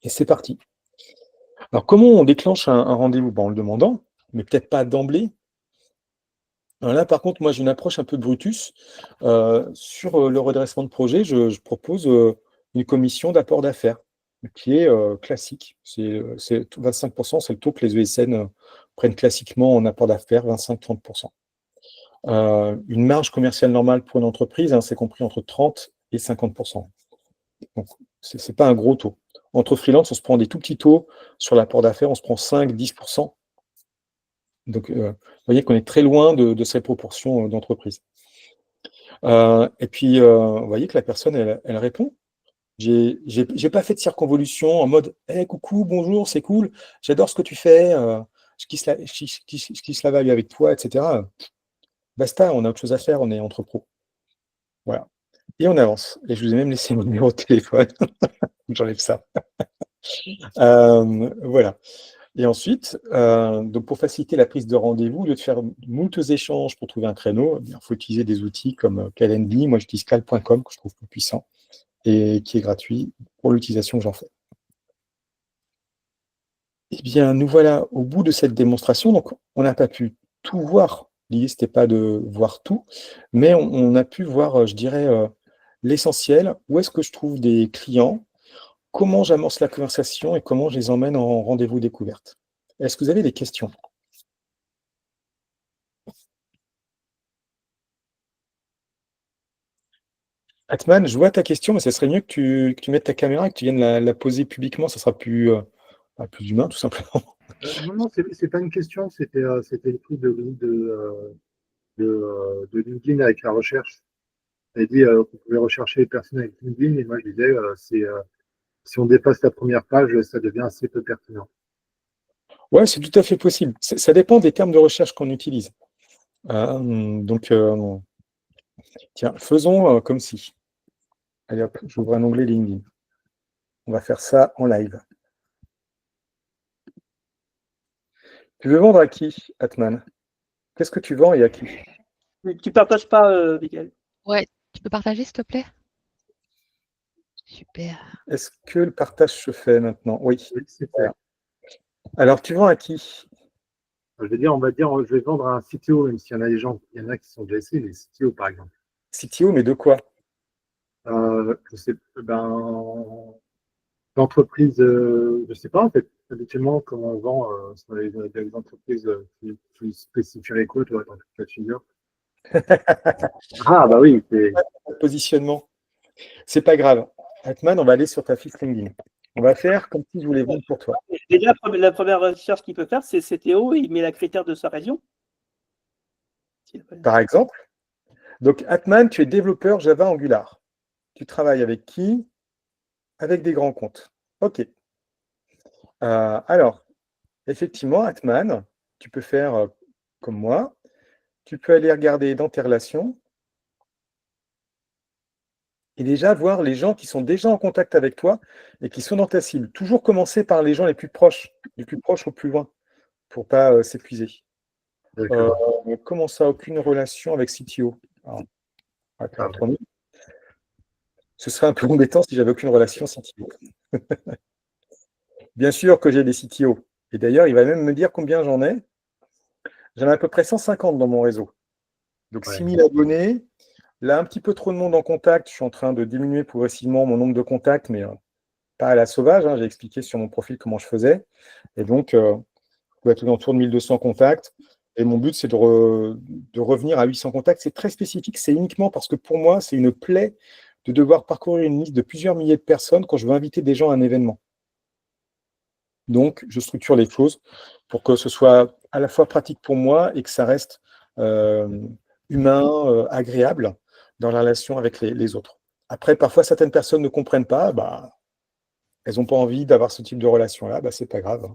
Et c'est parti. Alors, comment on déclenche un rendez-vous? En le demandant, mais peut-être pas d'emblée. Alors là, par contre, moi, j'ai une approche un peu Brutus. Sur le redressement de projet, je propose une commission d'apport d'affaires qui est classique. C'est 25%, c'est le taux que les ESN prennent classiquement en apport d'affaires, 25-30%. Une marge commerciale normale pour une entreprise, c'est compris entre 30 et 50%. Donc, ce n'est pas un gros taux. Entre freelance, on se prend des tout petits taux. Sur l'apport d'affaires, on se prend 5-10%. Donc, vous voyez qu'on est très loin de ces proportions d'entreprise. Et puis, vous voyez que la personne, elle répond. J'ai pas fait de circonvolution en mode hey, coucou, bonjour, c'est cool, j'adore ce que tu fais, je kiffe la vibe avec toi, etc. Basta, on a autre chose à faire, on est entre pros. Voilà. Et on avance. Et je vous ai même laissé mon numéro de téléphone. J'enlève ça. Voilà. Et ensuite, donc pour faciliter la prise de rendez-vous, au lieu de faire moult échanges pour trouver un créneau, il faut utiliser des outils comme Calendly. Moi, j'utilise cal.com, que je trouve plus puissant et qui est gratuit pour l'utilisation que j'en fais. Eh bien, nous voilà au bout de cette démonstration. Donc, on n'a pas pu tout voir. L'idée, ce n'était pas de voir tout, mais on a pu voir, je dirais, l'essentiel. Où est-ce que je trouve des clients? Comment j'amorce la conversation et comment je les emmène en rendez-vous découverte? Est-ce que vous avez des questions? Atman, je vois ta question, mais ce serait mieux que tu mettes ta caméra et que tu viennes la poser publiquement. Ça sera plus humain, tout simplement. Non, c'est pas une question, c'était le truc de LinkedIn avec la recherche. Elle dit qu'on pouvait rechercher les personnes avec LinkedIn, et moi je disais, si on dépasse la première page, ça devient assez peu pertinent. Ouais, c'est tout à fait possible. Ça dépend des termes de recherche qu'on utilise. Donc, tiens, faisons comme si. Allez hop, j'ouvre un onglet LinkedIn. On va faire ça en live. Tu veux vendre à qui, Atman? Qu'est-ce que tu vends et à qui? Tu partages pas, Miguel. Ouais, tu peux partager, s'il te plaît? Super. Est-ce que le partage se fait maintenant? Oui. Oui, c'est fait. Voilà. Alors, tu vends à qui? Je vais dire, on va dire, je vais vendre à un CTO, même s'il y en a des gens, il y en a qui sont déjà essayés, les CTO par exemple. CTO, mais de quoi? Je sais, l'entreprise, je ne sais pas en fait, habituellement, comment on vend sur les entreprises qui spécifieraient quoi, toi, dans toute la figure. Ah, bah oui, c'est. Positionnement. C'est pas grave. Atman, on va aller sur ta fiche LinkedIn. On va faire comme si je voulais vendre pour toi. Déjà, la première recherche qu'il peut faire, c'est CTO, il met la critère de sa région. Par exemple, donc Atman, tu es développeur Java Angular. Tu travailles avec qui? Avec des grands comptes. OK. Alors, effectivement, Atman, tu peux faire comme moi. Tu peux aller regarder dans tes relations et déjà voir les gens qui sont déjà en contact avec toi et qui sont dans ta cible. Toujours commencer par les gens les plus proches, du plus proche au plus loin, pour ne pas s'épuiser. Comment ça, aucune relation avec CTO? Alors, ce serait un peu embêtant si j'avais aucune relation CTO. Bien sûr que j'ai des CTO. Et d'ailleurs, il va même me dire combien j'en ai. J'en ai à peu près 150 dans mon réseau. Donc, 6000 abonnés. Là, un petit peu trop de monde en contact. Je suis en train de diminuer progressivement mon nombre de contacts, mais pas à la sauvage. J'ai expliqué sur mon profil comment je faisais. Et donc, je dois être autour de 1200 contacts. Et mon but, c'est de revenir à 800 contacts. C'est très spécifique. C'est uniquement parce que pour moi, c'est une plaie de devoir parcourir une liste de plusieurs milliers de personnes quand je veux inviter des gens à un événement. Donc, je structure les choses pour que ce soit à la fois pratique pour moi et que ça reste humain, agréable dans la relation avec les autres. Après, parfois, certaines personnes ne comprennent pas, elles n'ont pas envie d'avoir ce type de relation-là, c'est pas grave.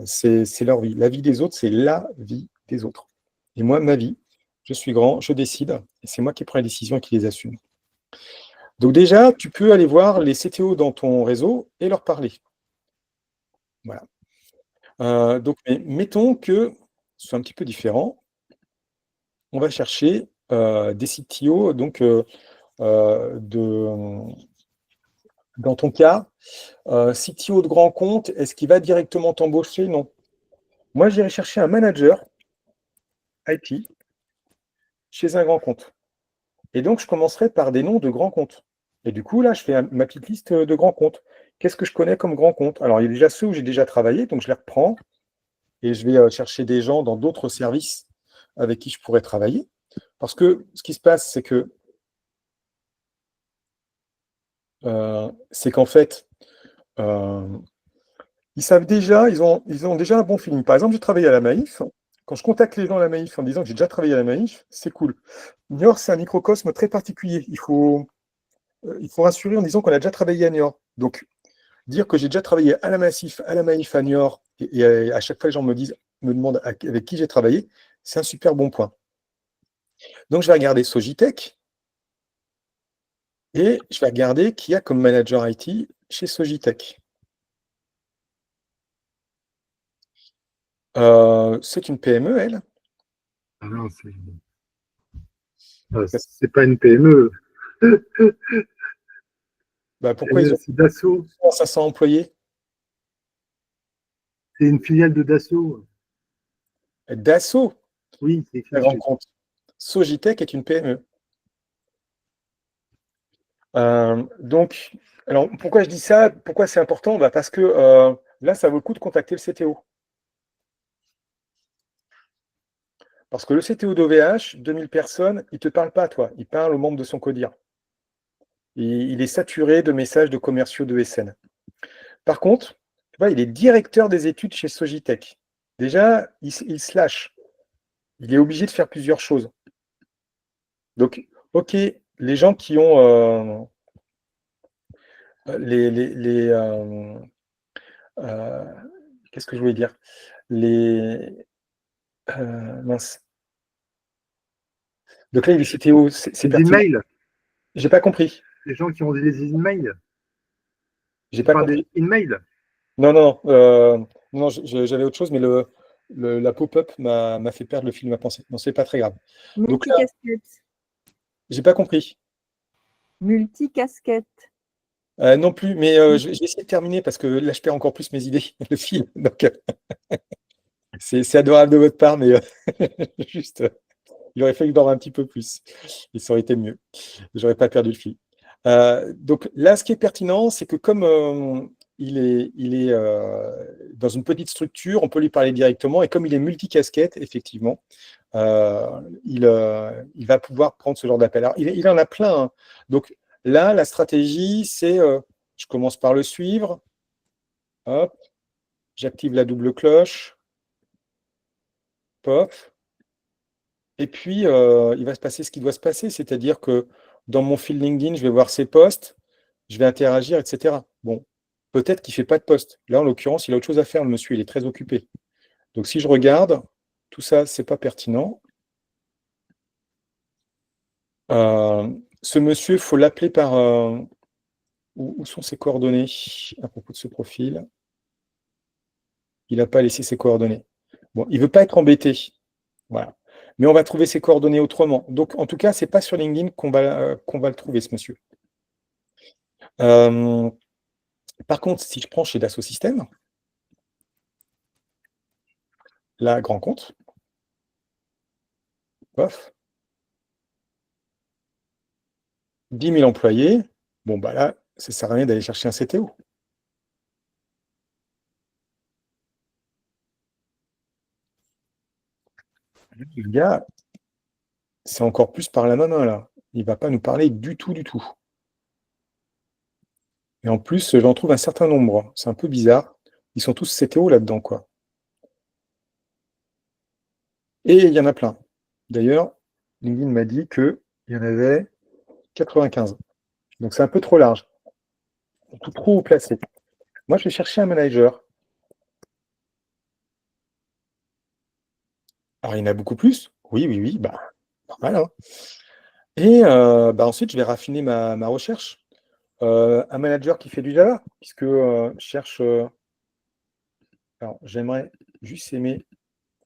C'est leur vie. La vie des autres, c'est la vie des autres. Et moi, ma vie, je suis grand, je décide, et c'est moi qui prends les décisions et qui les assume. Donc déjà, tu peux aller voir les CTO dans ton réseau et leur parler. Voilà. Donc, mettons que ce soit un petit peu différent. On va chercher des CTO donc, Dans ton cas, CTO de grand compte, est-ce qu'il va directement t'embaucher? Non. Moi, j'irai chercher un manager IT chez un grand compte. Et donc, je commencerai par des noms de grands comptes. Et du coup, là, je fais ma petite liste de grands comptes. Qu'est-ce que je connais comme grands comptes? Alors, il y a déjà ceux où j'ai déjà travaillé, donc je les reprends et je vais chercher des gens dans d'autres services avec qui je pourrais travailler. Parce que ce qui se passe, c'est qu'en fait, ils savent déjà, ils ont déjà un bon feeling. Par exemple, j'ai travaillé à la Maïf. Quand je contacte les gens à la Maïf en disant que j'ai déjà travaillé à la Maïf, c'est cool. Niort, c'est un microcosme très particulier. Il faut rassurer en disant qu'on a déjà travaillé à Niort. Donc, dire que j'ai déjà travaillé à la Massif, à la Maïf, à Niort, et à chaque fois les gens me demandent avec qui j'ai travaillé, c'est un super bon point. Donc, je vais regarder Sogitech et je vais regarder qui y a comme manager IT chez Sogitech. C'est une PME, elle. Ah non, c'est pas une PME. Bah, pourquoi ils ont C'est Dassault. 500 employés? C'est une filiale de Dassault. Dassault, Oui, c'est la écrit grande chez compte. Sogitech est une PME. Donc, alors pourquoi je dis ça? Pourquoi c'est important? Bah, parce que là, ça vaut le coup de contacter le CTO. Parce que le CTO d'OVH, 2000 personnes, il ne te parle pas, toi. Il parle aux membres de son CODIR. Il est saturé de messages de commerciaux de SN. Par contre, tu vois, il est directeur des études chez Sogitech. Déjà, il se lâche. Il est obligé de faire plusieurs choses. Donc, OK, les gens qui ont qu'est-ce que je voulais dire? Mince. Donc là, il est CTO, c'est des pertinent. emails. J'ai pas compris. Les gens qui ont des emails. J'ai pas Enfin, compris. des emails. Non, non, non, j'avais autre chose, mais la pop-up m'a fait perdre le fil de ma pensée. Non, c'est pas très grave. Donc là, Multicasquette. j'ai pas compris. Multicasquette. Non plus, mais je vais essayer de terminer parce que là, je perds encore plus mes idées, le fil. Donc, c'est adorable de votre part, mais juste, il aurait fallu que je dorme un petit peu plus. Et ça aurait été mieux. J'aurais pas perdu le fil. Donc là, ce qui est pertinent, c'est que comme il est dans une petite structure, on peut lui parler directement. Et comme il est multicasquette, effectivement, il va pouvoir prendre ce genre d'appel. Alors, il en a plein, hein. Donc là, la stratégie, c'est je commence par le suivre. Hop, j'active la double cloche. Pop. Et puis, il va se passer ce qui doit se passer, c'est-à-dire que dans mon fil LinkedIn, je vais voir ses posts, je vais interagir, etc. Bon, peut-être qu'il ne fait pas de post. Là, en l'occurrence, il a autre chose à faire, le monsieur, il est très occupé. Donc, si je regarde, tout ça, ce n'est pas pertinent. Ce monsieur, il faut l'appeler par... où sont ses coordonnées à propos de ce profil? Il n'a pas laissé ses coordonnées. Bon, il ne veut pas être embêté. Voilà. Mais on va trouver ses coordonnées autrement. Donc, en tout cas, ce n'est pas sur LinkedIn qu'on va le trouver, ce monsieur. Par contre, si je prends chez Dassault Systèmes, là, grand compte, pof, 10 000 employés, bon, bah là, ça ne sert à rien d'aller chercher un CTO. Le gars, c'est encore plus par la main, là. Il ne va pas nous parler du tout, du tout. Et en plus, j'en trouve un certain nombre. C'est un peu bizarre. Ils sont tous CTO là-dedans, quoi. Et il y en a plein. D'ailleurs, LinkedIn m'a dit qu'il y en avait 95. Donc, c'est un peu trop large. Tout trop haut placé. Moi, je vais chercher un manager. Alors, il y en a beaucoup plus. Oui, oui, oui. Bah, normal, hein. Et bah, ensuite, je vais raffiner ma recherche. Un manager qui fait du Java, puisque je cherche... alors, j'aimerais juste aimer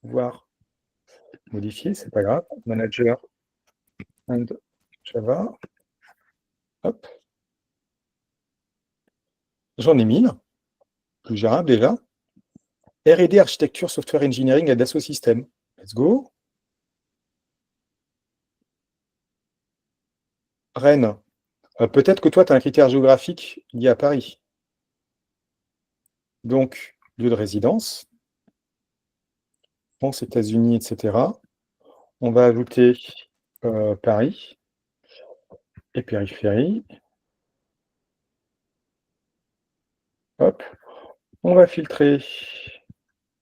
pouvoir modifier, c'est pas grave. Manager and Java. Hop. J'en ai 1000, plus gérable déjà. R&D, architecture, software engineering à Dassault Systèmes. Let's go. Rennes. Peut-être que toi, tu as un critère géographique lié à Paris. Donc, lieu de résidence, France, États-Unis, etc. On va ajouter Paris et périphérie. Hop. On va filtrer.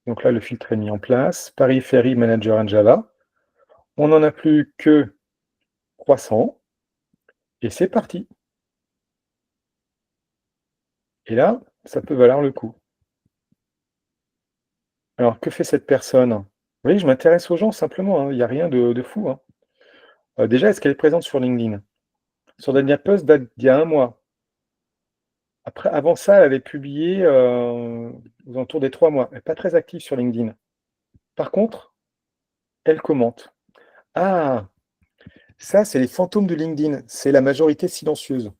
Donc là, le filtre est mis en place. Périphérie Manager en Java. On n'en a plus que 300. Et c'est parti. Et là, ça peut valoir le coup. Alors, que fait cette personne? Vous voyez, je m'intéresse aux gens simplement, hein. Il n'y a rien de fou, hein. Déjà, est-ce qu'elle est présente sur LinkedIn? Son dernier post date d'il y a 1 mois. Après, avant ça, elle avait publié aux alentours des 3 mois. Elle n'est pas très active sur LinkedIn. Par contre, elle commente. Ah, ça, c'est les fantômes de LinkedIn. C'est la majorité silencieuse.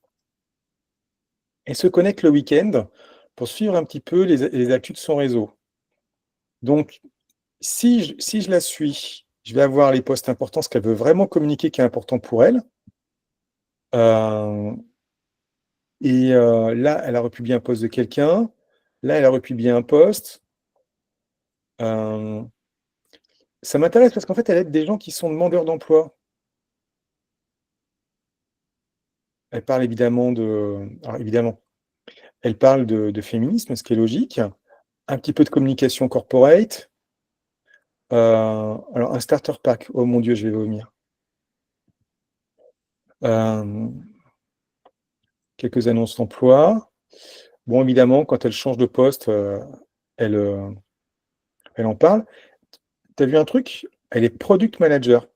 Elle se connecte le week-end pour suivre un petit peu les actus de son réseau. Donc, si je la suis, je vais avoir les posts importants, ce qu'elle veut vraiment communiquer qui est important pour elle. Là, elle a republié un post de quelqu'un. Là, elle a republié un post. Ça m'intéresse parce qu'en fait, elle aide des gens qui sont demandeurs d'emploi. Elle parle évidemment alors évidemment, elle parle de féminisme, ce qui est logique. Un petit peu de communication corporate. Alors, un starter pack. Oh mon Dieu, je vais vomir. Quelques annonces d'emploi. Bon, évidemment, quand elle change de poste, elle en parle. Tu as vu un truc? Elle est product manager.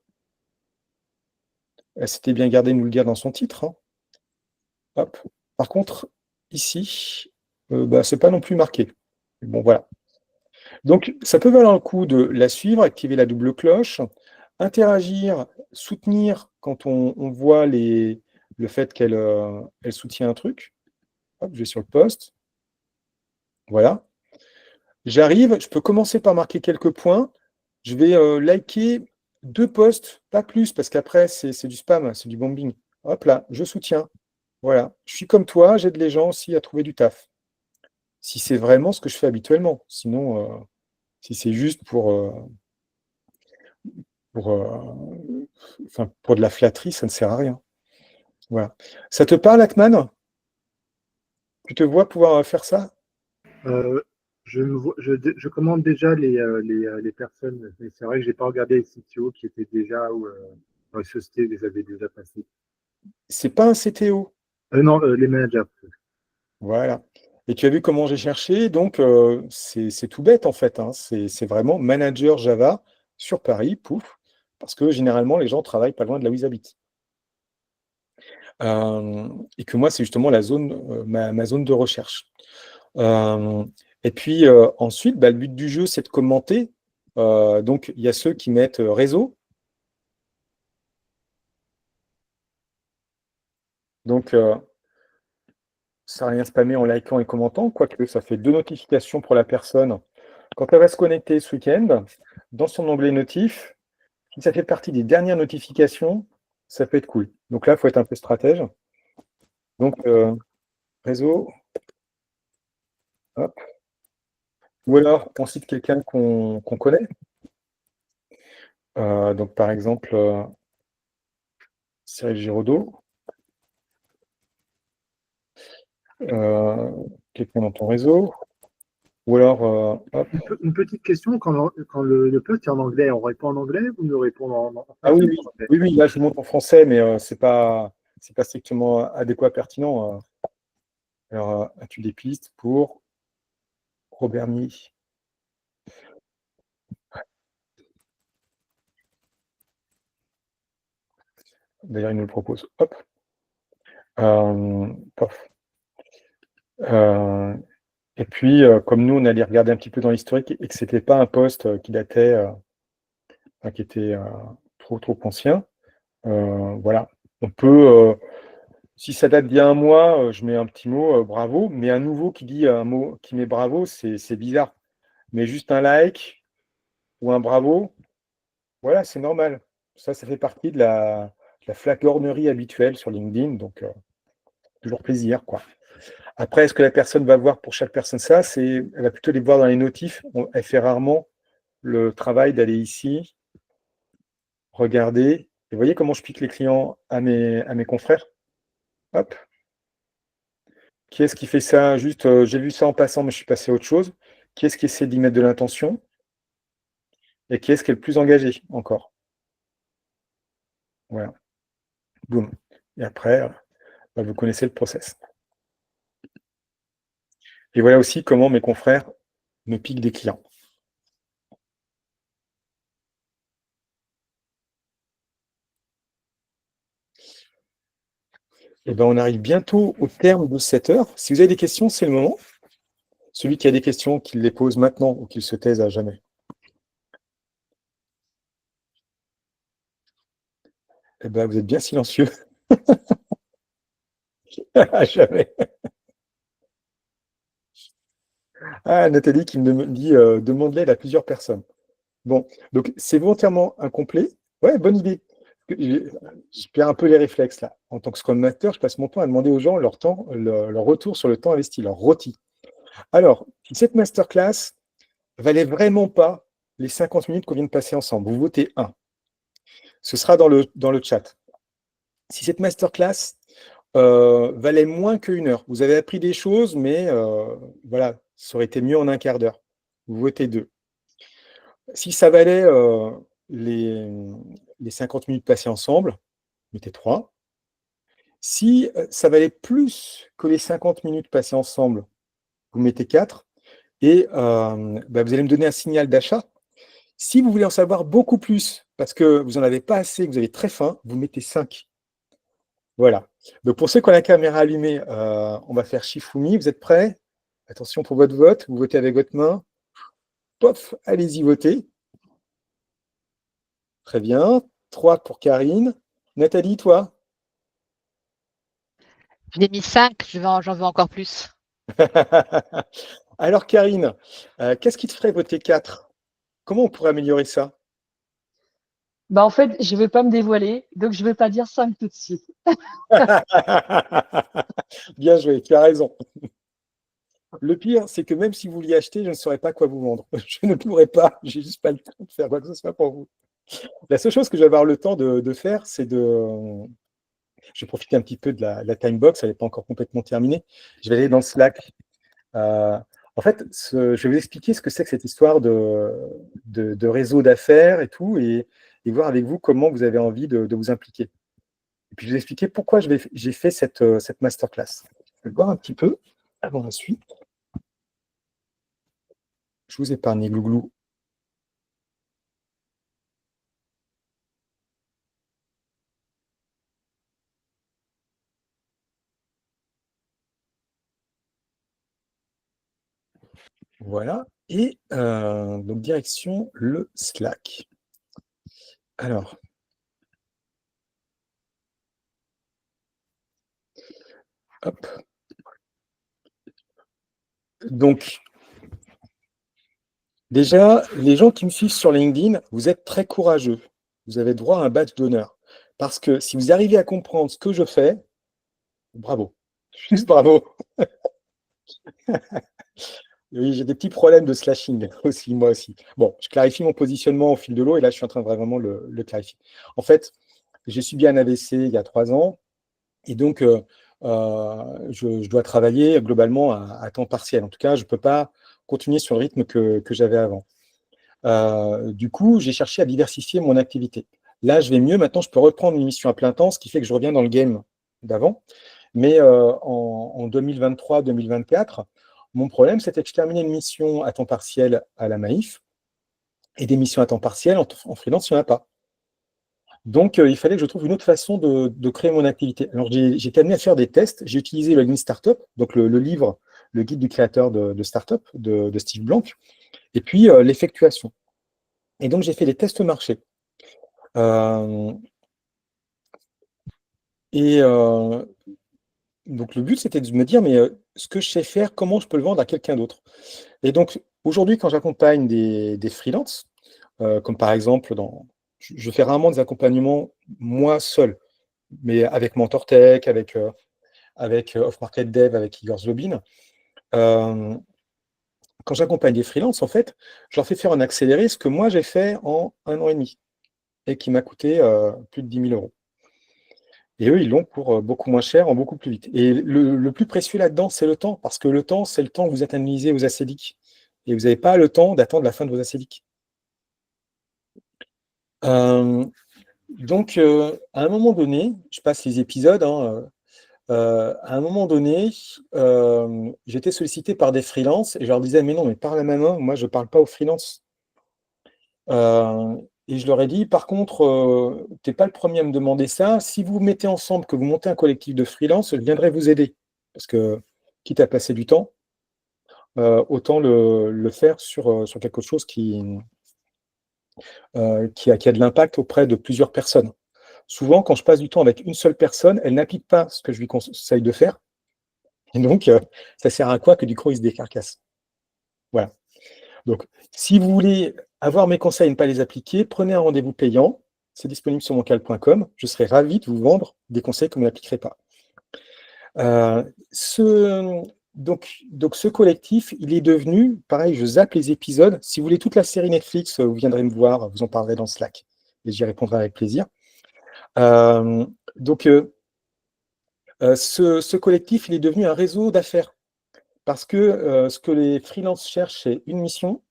Elle s'était bien gardée de nous le dire dans son titre, hein. Hop. Par contre, ici, c'est pas non plus marqué. Bon, voilà. Donc, ça peut valoir le coup de la suivre, activer la double cloche, interagir, soutenir quand on voit le fait qu'elle elle soutient un truc. Hop, je vais sur le post. Voilà. J'arrive, je peux commencer par marquer quelques points. Je vais liker 2 posts, pas plus, parce qu'après, c'est du spam, c'est du bombing. Hop là, je soutiens. Voilà. Je suis comme toi, j'aide les gens aussi à trouver du taf. Si c'est vraiment ce que je fais habituellement. Sinon, si c'est juste pour, pour de la flatterie, ça ne sert à rien. Voilà. Ça te parle, Atman? Tu te vois pouvoir faire ça? Je commande déjà les personnes, mais c'est vrai que je n'ai pas regardé les CTO qui étaient déjà ou dans les sociétés les avaient déjà passés. C'est pas un CTO. Non, les managers. Voilà. Et tu as vu comment j'ai cherché, donc c'est tout bête en fait, hein. C'est vraiment manager Java sur Paris, pouf, parce que généralement les gens travaillent pas loin de là où ils habitent. Et que moi, c'est justement la zone, ma zone de recherche. Et puis ensuite, le but du jeu, c'est de commenter. Donc, il y a ceux qui mettent réseau. Donc, ça n'a rien spammer en likant et commentant, quoique ça fait 2 notifications pour la personne. Quand elle va se connecter ce week-end, dans son onglet notif, si ça fait partie des dernières notifications, ça peut être cool. Donc là, il faut être un peu stratège. Donc, réseau. Hop. Ou alors, on cite quelqu'un qu'on connaît. Donc, par exemple, Cyril Giraudot. Quelqu'un dans ton réseau. Ou alors, hop. Une petite question, quand le post est en anglais, on répond en anglais ou nous répond en français? Ah oui, oui, là je montre en français, mais c'est pas strictement adéquat, pertinent. Alors, as-tu des pistes pour Robert Ny? D'ailleurs, il nous le propose. Hop. Pof. Et puis, comme nous, on allait regarder un petit peu dans l'historique et que ce n'était pas un post qui datait, qui était trop ancien, voilà. On peut, Si ça date d'il y a un mois, je mets un petit mot, bravo, mais un nouveau qui dit un mot qui met bravo, c'est bizarre. Mais juste un like ou un bravo, voilà, c'est normal. Ça fait partie de la flagornerie habituelle sur LinkedIn, donc toujours plaisir, quoi. Après, est-ce que la personne va voir pour chaque personne ça? Elle va plutôt les voir dans les notifs. Elle fait rarement le travail d'aller ici, regarder. Et vous voyez comment je pique les clients à mes confrères? Hop. Qui est-ce qui fait ça? Juste, j'ai vu ça en passant, mais je suis passé à autre chose. Qui est-ce qui essaie d'y mettre de l'intention? Et qui est-ce qui est le plus engagé encore? Voilà. Boum. Et après, bah, vous connaissez le process. Et voilà aussi comment mes confrères me piquent des clients. Et ben, on arrive bientôt au terme de cette heure. Si vous avez des questions, c'est le moment. Celui qui a des questions, qu'il les pose maintenant ou qu'il se taise à jamais. Eh ben, vous êtes bien silencieux. À jamais. Ah, Nathalie qui me dit demande l'aide à plusieurs personnes. Bon, donc c'est volontairement incomplet. Ouais, bonne idée. Je perds un peu les réflexes là. En tant que Scrum Master, je passe mon temps à demander aux gens leur temps, leur retour sur le temps investi, leur rôti. Alors, si cette masterclass valait vraiment pas les 50 minutes qu'on vient de passer ensemble, vous votez 1. Ce sera dans le chat. Si cette masterclass valait moins qu'une heure, vous avez appris des choses, mais voilà, ça aurait été mieux en un quart d'heure. Vous votez 2. Si ça valait les 50 minutes passées ensemble, mettez 3. Si ça valait plus que les 50 minutes passées ensemble, vous mettez 4. Et bah, vous allez me donner un signal d'achat. Si vous voulez en savoir beaucoup plus, parce que vous n'en avez pas assez, que vous avez très faim, vous mettez 5. Voilà. Donc pour ceux qui ont la caméra allumée, on va faire Shifumi. Vous êtes prêts? Attention pour votre vote. Vous votez avec votre main. Pof, allez-y voter. Très bien. 3 pour Karine. Nathalie, toi? Je l'ai mis 5, j'en veux encore plus. Alors Karine, qu'est-ce qui te ferait voter 4? Comment on pourrait améliorer ça? Bah, en fait, je ne vais pas me dévoiler, donc je ne vais pas dire 5 tout de suite. Bien joué, tu as raison. Le pire, c'est que même si vous vouliez acheter, je ne saurais pas quoi vous vendre. Je ne pourrais pas, j'ai juste pas le temps de faire quoi que ce soit pour vous. La seule chose que je vais avoir le temps de faire, c'est de... Je vais profiter un petit peu de la time box, elle n'est pas encore complètement terminée. Je vais aller dans Slack. En fait, je vais vous expliquer ce que c'est que cette histoire de réseau d'affaires et tout, et voir avec vous comment vous avez envie de vous impliquer. Et puis, je vais vous expliquer pourquoi j'ai fait cette masterclass. Je vais voir un petit peu avant la suite. Je vous épargne, glouglou. Voilà. Et donc, direction le Slack. Alors. Hop. Donc, déjà, les gens qui me suivent sur LinkedIn, vous êtes très courageux. Vous avez droit à un badge d'honneur. Parce que si vous arrivez à comprendre ce que je fais, bravo. Juste bravo. Oui, j'ai des petits problèmes de slashing aussi, moi aussi. Bon, je clarifie mon positionnement au fil de l'eau et là, je suis en train de vraiment le clarifier. En fait, j'ai subi un AVC il y a 3 ans et donc je dois travailler globalement à temps partiel. En tout cas, je ne peux pas continuer sur le rythme que j'avais avant. Du coup, j'ai cherché à diversifier mon activité. Là, je vais mieux. Maintenant, je peux reprendre une mission à plein temps, ce qui fait que je reviens dans le game d'avant. Mais en 2023-2024, mon problème, c'était que je terminais une mission à temps partiel à la Maïf et des missions à temps partiel en freelance, il n'y en a pas. Donc, il fallait que je trouve une autre façon de créer mon activité. Alors, j'ai été amené à faire des tests. J'ai utilisé le Lean Startup, donc le livre, le guide du créateur de Startup de Steve Blank, et puis l'effectuation. Et donc, j'ai fait des tests marché. Et donc le but, c'était de me dire, mais ce que je sais faire, comment je peux le vendre à quelqu'un d'autre? Et donc, aujourd'hui, quand j'accompagne des freelances, comme par exemple, je fais rarement des accompagnements moi seul, mais avec MentorTech, avec Off Market Dev, avec Igor Zlobin. Quand j'accompagne des freelances, en fait, je leur fais faire un accéléré, ce que moi j'ai fait en 1 an et demi, et qui m'a coûté plus de 10 000 euros. Et eux, ils l'ont pour beaucoup moins cher, en beaucoup plus vite. Et le plus précieux là-dedans, c'est le temps, parce que le temps, c'est le temps que vous analysez aux acédiques. Et vous n'avez pas le temps d'attendre la fin de vos acédiques. Donc, à un moment donné, je passe les épisodes, hein, à un moment donné, j'étais sollicité par des freelances et je leur disais, mais non, mais parle à ma main, moi je ne parle pas aux freelances. Et je leur ai dit, par contre, tu n'es pas le premier à me demander ça. Si vous vous mettez ensemble, que vous montez un collectif de freelance, je viendrai vous aider. Parce que, quitte à passer du temps, autant le faire sur quelque chose qui a de l'impact auprès de plusieurs personnes. Souvent, quand je passe du temps avec une seule personne, elle n'applique pas ce que je lui conseille de faire. Et donc, ça sert à quoi que du coup, il se décarcasse. Voilà. Donc, si vous voulez avoir mes conseils et ne pas les appliquer, prenez un rendez-vous payant. C'est disponible sur moncal.com. Je serai ravi de vous vendre des conseils que vous n'appliquerez pas. Donc, ce collectif, il est devenu, pareil, je zappe les épisodes. Si vous voulez toute la série Netflix, vous viendrez me voir, vous en parlerez dans Slack. Et j'y répondrai avec plaisir. Ce collectif, il est devenu un réseau d'affaires. Parce que ce que les freelances cherchent, c'est une mission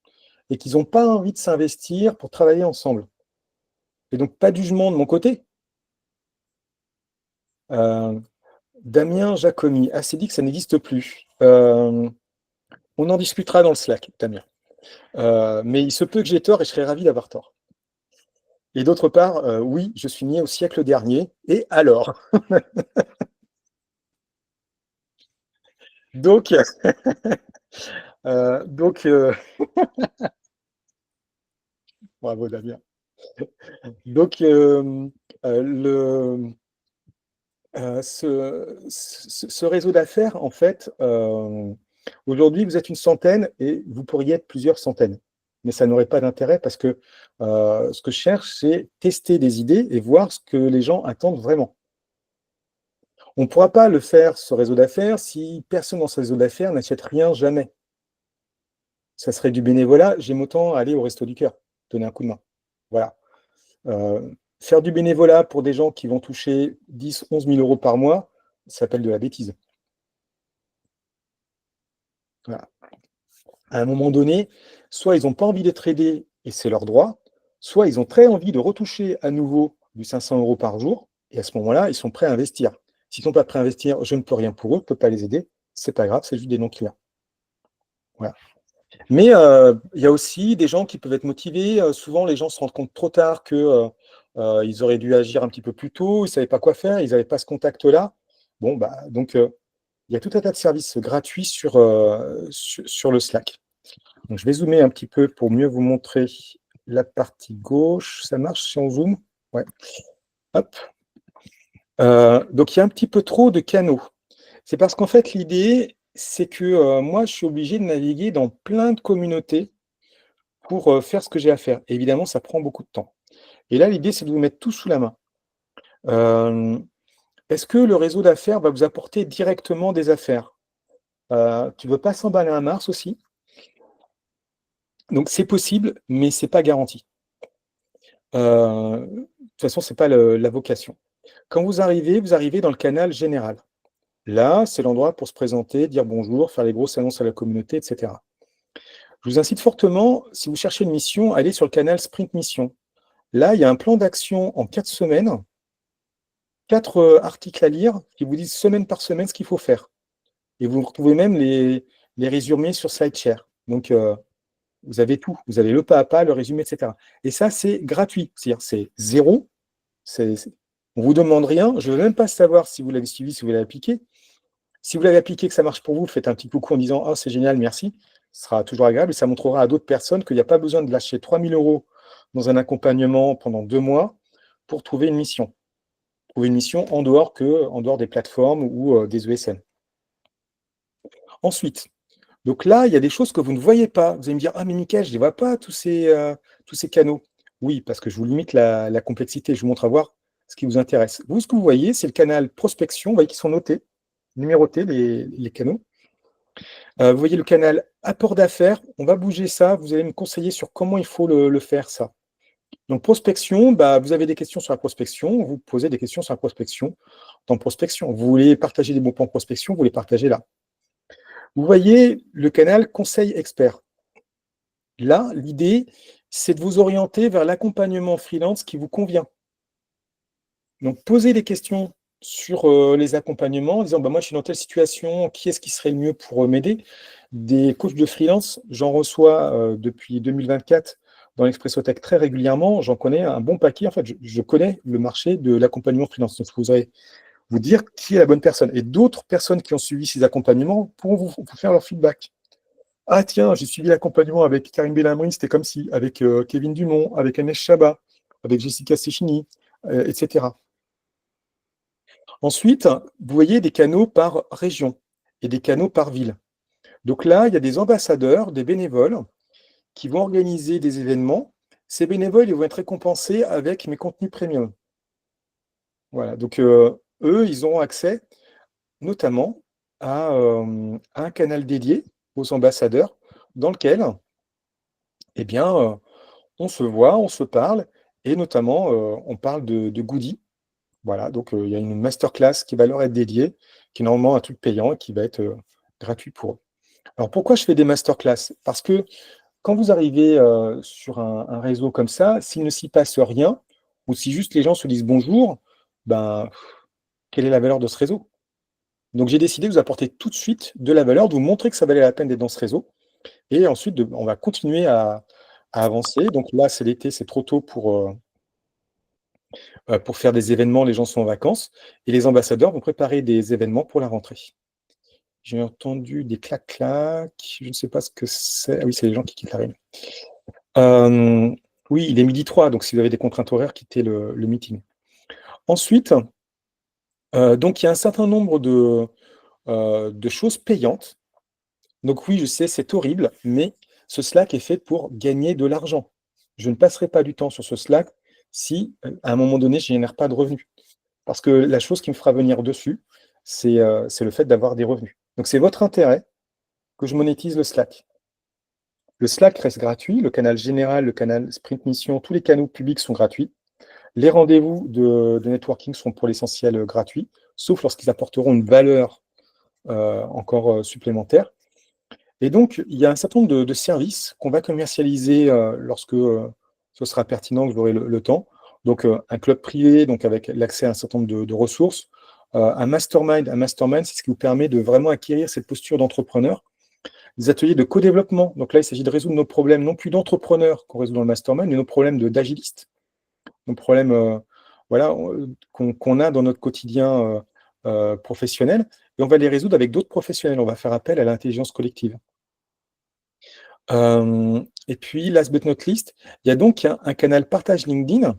et qu'ils n'ont pas envie de s'investir pour travailler ensemble. Et donc, pas de jugement de mon côté. Damien Jacomi, c'est dit que ça n'existe plus. On en discutera dans le Slack, Damien. Mais il se peut que j'ai tort et je serais ravi d'avoir tort. Et d'autre part, oui, je suis né au siècle dernier. Et alors? Donc, bravo Damien. Donc, ce réseau d'affaires, en fait, aujourd'hui, vous êtes une centaine et vous pourriez être plusieurs centaines. Mais ça n'aurait pas d'intérêt parce que ce que je cherche, c'est tester des idées et voir ce que les gens attendent vraiment. On ne pourra pas le faire, ce réseau d'affaires, si personne dans ce réseau d'affaires n'achète rien jamais. Ça serait du bénévolat. J'aime autant aller au Resto du Cœur, donner un coup de main. Voilà. Faire du bénévolat pour des gens qui vont toucher 10, 11 000 euros par mois, ça s'appelle de la bêtise. Voilà. À un moment donné, soit ils n'ont pas envie d'être aidés et c'est leur droit, soit ils ont très envie de retoucher à nouveau du 500 euros par jour et à ce moment-là, ils sont prêts à investir. S'ils ne sont pas prêts à investir, je ne peux rien pour eux, je ne peux pas les aider, c'est pas grave, c'est juste des non-clients. Voilà. Mais il y a aussi des gens qui peuvent être motivés. Souvent, les gens se rendent compte trop tard qu'ils auraient dû agir un petit peu plus tôt, ils ne savaient pas quoi faire, ils n'avaient pas ce contact-là. Bon, donc, il y a tout un tas de services gratuits sur le Slack. Donc, je vais zoomer un petit peu pour mieux vous montrer la partie gauche. Ça marche si on zoome? Ouais. Hop. Donc, il y a un petit peu trop de canaux. C'est parce qu'en fait, l'idée, c'est que moi, je suis obligé de naviguer dans plein de communautés pour faire ce que j'ai à faire. Et évidemment, ça prend beaucoup de temps. Et là, l'idée, c'est de vous mettre tout sous la main. Est-ce que le réseau d'affaires va vous apporter directement des affaires? Tu ne veux pas s'emballer un Mars aussi? Donc, c'est possible, mais ce n'est pas garanti. De toute façon, ce n'est pas la vocation. Quand vous arrivez dans le canal général. Là, c'est l'endroit pour se présenter, dire bonjour, faire les grosses annonces à la communauté, etc. Je vous incite fortement, si vous cherchez une mission, allez sur le canal Sprint Mission. Là, il y a un plan d'action en 4 semaines, 4 articles à lire qui vous disent semaine par semaine ce qu'il faut faire. Et vous retrouvez même les résumés sur SlideShare. Donc, vous avez tout. Vous avez le pas à pas, le résumé, etc. Et ça, c'est gratuit. C'est-à-dire, c'est zéro. On ne vous demande rien. Je ne veux même pas savoir si vous l'avez suivi, si vous l'avez appliqué. Si vous l'avez appliqué, que ça marche pour vous, faites un petit coucou en disant « Ah, c'est génial, merci ». Ce sera toujours agréable et ça montrera à d'autres personnes qu'il n'y a pas besoin de lâcher 3 000 € dans un accompagnement pendant 2 mois pour trouver une mission. trouver une mission en dehors des plateformes ou des ESN. Ensuite, donc là, il y a des choses que vous ne voyez pas. Vous allez me dire, ah mais Mickaël, je ne les vois pas, tous ces canaux. Oui, parce que je vous limite la complexité, je vous montre à voir ce qui vous intéresse. Vous, ce que vous voyez, c'est le canal prospection, vous voyez qu'ils sont notés, numérotés, les canaux. Vous voyez le canal apport d'affaires, on va bouger ça, vous allez me conseiller sur comment il faut le faire, ça. Donc, prospection, vous avez des questions sur la prospection, vous posez des questions sur la prospection dans prospection. Vous voulez partager des bons plans de prospection, vous les partagez là. Vous voyez le canal conseil expert. Là, l'idée, c'est de vous orienter vers l'accompagnement freelance qui vous convient. Donc, posez des questions sur les accompagnements en disant, moi, je suis dans telle situation, qui est-ce qui serait le mieux pour m'aider? Des coachs de freelance, j'en reçois depuis 2024 dans l'Expressotech très régulièrement. J'en connais un bon paquet. En fait, je connais le marché de l'accompagnement freelance. Donc, vous allez vous dire qui est la bonne personne. Et d'autres personnes qui ont suivi ces accompagnements pourront vous faire leur feedback. Ah tiens, j'ai suivi l'accompagnement avec Karim Bellamri, c'était comme si, avec Kevin Dumont, avec Anesh Chabat, avec Jessica Sechini, etc. Ensuite, vous voyez des canaux par région et des canaux par ville. Donc là, il y a des ambassadeurs, des bénévoles qui vont organiser des événements. Ces bénévoles, ils vont être récompensés avec mes contenus premium. Voilà, donc eux, ils auront accès notamment à un canal dédié aux ambassadeurs dans lequel, eh bien, on se voit, on se parle, et notamment, on parle de goodies. Voilà, donc il y a une masterclass qui va leur être dédiée, qui est normalement un truc payant et qui va être gratuit pour eux. Alors pourquoi je fais des masterclass? Parce que quand vous arrivez sur un réseau comme ça, s'il ne s'y passe rien, ou si juste les gens se disent bonjour, quelle est la valeur de ce réseau? Donc j'ai décidé de vous apporter tout de suite de la valeur, de vous montrer que ça valait la peine d'être dans ce réseau. Et ensuite, on va continuer à avancer. Donc là, c'est l'été, c'est trop tôt pour faire des événements, les gens sont en vacances. Et les ambassadeurs vont préparer des événements pour la rentrée. J'ai entendu des clac-clac, je ne sais pas ce que c'est. Ah oui, c'est les gens qui quittent la réunion. Oui, il est 12h03, donc si vous avez des contraintes horaires, quittez le meeting. Ensuite, donc il y a un certain nombre de choses payantes. Donc oui, je sais, c'est horrible, mais ce Slack est fait pour gagner de l'argent. Je ne passerai pas du temps sur ce Slack si, à un moment donné, je ne génère pas de revenus. Parce que la chose qui me fera venir dessus, c'est le fait d'avoir des revenus. Donc c'est votre intérêt que je monétise le Slack. Le Slack reste gratuit, le canal général, le canal Sprint Mission, tous les canaux publics sont gratuits. Les rendez-vous de networking sont pour l'essentiel gratuits, sauf lorsqu'ils apporteront une valeur encore supplémentaire. Et donc, il y a un certain nombre de services qu'on va commercialiser lorsque ce sera pertinent, que vous aurez le temps. Donc, un club privé, donc avec l'accès à un certain nombre de ressources. Un mastermind, c'est ce qui vous permet de vraiment acquérir cette posture d'entrepreneur. Des ateliers de co-développement. Donc là, il s'agit de résoudre nos problèmes, non plus d'entrepreneurs qu'on résout dans le mastermind, mais nos problèmes d'agilistes. Nos problèmes qu'on a dans notre quotidien professionnel. Et on va les résoudre avec d'autres professionnels. On va faire appel à l'intelligence collective. Et puis, last but not least, il y a donc un canal partage LinkedIn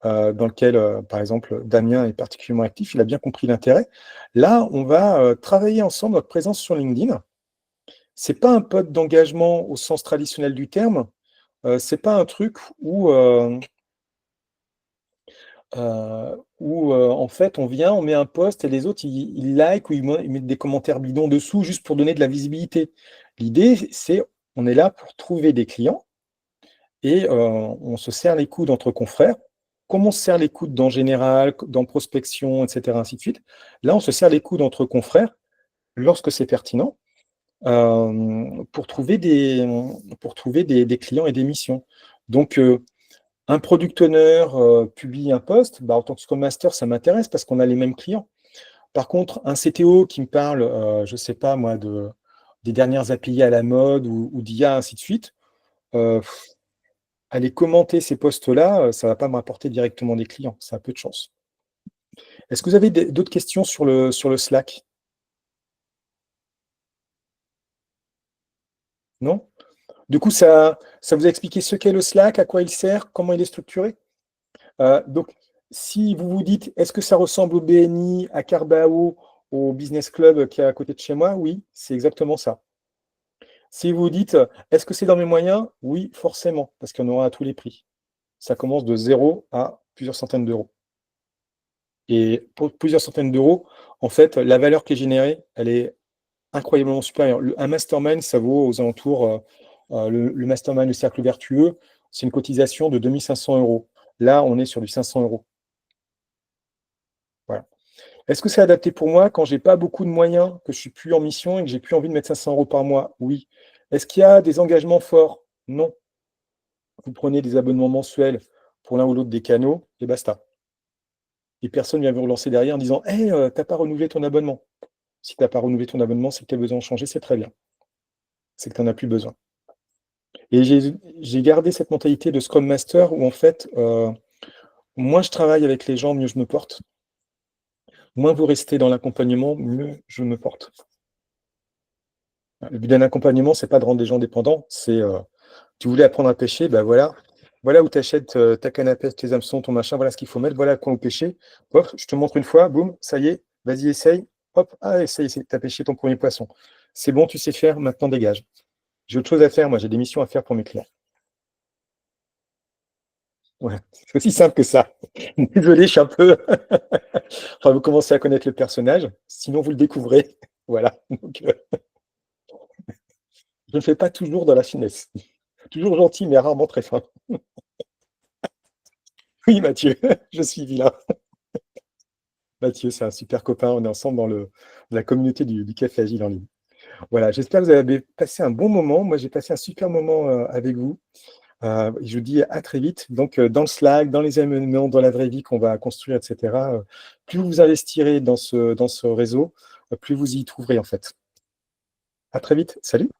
dans lequel, par exemple, Damien est particulièrement actif, il a bien compris l'intérêt. Là, on va travailler ensemble notre présence sur LinkedIn. Ce n'est pas un poste d'engagement au sens traditionnel du terme, ce n'est pas un truc où en fait, on vient, on met un post et les autres, ils like ou ils mettent des commentaires bidons dessous juste pour donner de la visibilité. L'idée, c'est on est là pour trouver des clients et on se serre les coudes entre confrères. Comme on se serre les coudes dans général, dans prospection, etc., ainsi de suite. Là, on se serre les coudes entre confrères lorsque c'est pertinent pour trouver des clients et des missions. Donc, un product owner publie un post, en tant que Scrum Master, ça m'intéresse parce qu'on a les mêmes clients. Par contre, un CTO qui me parle, je ne sais pas moi, des dernières API à la mode ou d'IA, ainsi de suite, aller commenter ces posts-là, ça ne va pas me rapporter directement des clients. Ça a peu de chance. Est-ce que vous avez d'autres questions sur le Slack? Non? Du coup, ça vous a expliqué ce qu'est le Slack, à quoi il sert, comment il est structuré? Donc, Si vous vous dites, est-ce que ça ressemble au BNI, à Carbao, au Business Club qui est à côté de chez moi? Oui, c'est exactement ça. Si vous vous dites, est-ce que c'est dans mes moyens? Oui, forcément, parce qu'il y en aura à tous les prix. Ça commence de 0 à plusieurs centaines d'euros. Et pour plusieurs centaines d'euros, en fait, la valeur qui est générée, elle est incroyablement supérieure. Un mastermind, ça vaut aux alentours, le mastermind, le cercle vertueux, c'est une cotisation de 2500 euros. Là, on est sur du 500 euros. Voilà. Est-ce que c'est adapté pour moi quand j'ai pas beaucoup de moyens, que je suis plus en mission et que j'ai plus envie de mettre 500 euros par mois? Oui. Est-ce qu'il y a des engagements forts? Non. Vous prenez des abonnements mensuels pour l'un ou l'autre des canaux et basta. Et personne ne vient vous relancer derrière en disant hey, t'as pas renouvelé ton abonnement. Si tu n'as pas renouvelé ton abonnement, c'est que tu as besoin de changer, c'est très bien. C'est que tu n'en as plus besoin. Et j'ai gardé cette mentalité de Scrum Master où en fait, moins je travaille avec les gens, mieux je me porte. Moins vous restez dans l'accompagnement, mieux je me porte. Le but d'un accompagnement, c'est pas de rendre les gens dépendants, c'est tu voulais apprendre à pêcher, ben voilà où tu achètes ta canne à pêche, tes hameçons, ton machin, voilà ce qu'il faut mettre, voilà à quoi on pêcher. Hop, je te montre une fois, boum, ça y est, vas-y, essaye. Hop, ah, essaye, tu as pêché ton premier poisson. C'est bon, tu sais faire, maintenant dégage. J'ai autre chose à faire, moi, j'ai des missions à faire pour mes clients. Ouais, c'est aussi simple que ça. Désolé, je suis un peu. Enfin, vous commencez à connaître le personnage, sinon vous le découvrez. Voilà. Donc, je ne fais pas toujours dans la finesse. Toujours gentil, mais rarement très fin. Oui, Mathieu, je suis vilain. Mathieu, c'est un super copain. On est ensemble dans la communauté du Café Agile en ligne. Voilà, j'espère que vous avez passé un bon moment. Moi, j'ai passé un super moment avec vous. Je vous dis à très vite. Donc, dans le Slack, dans les événements, dans la vraie vie qu'on va construire, etc., plus vous investirez dans ce réseau, plus vous y trouverez, en fait. À très vite. Salut!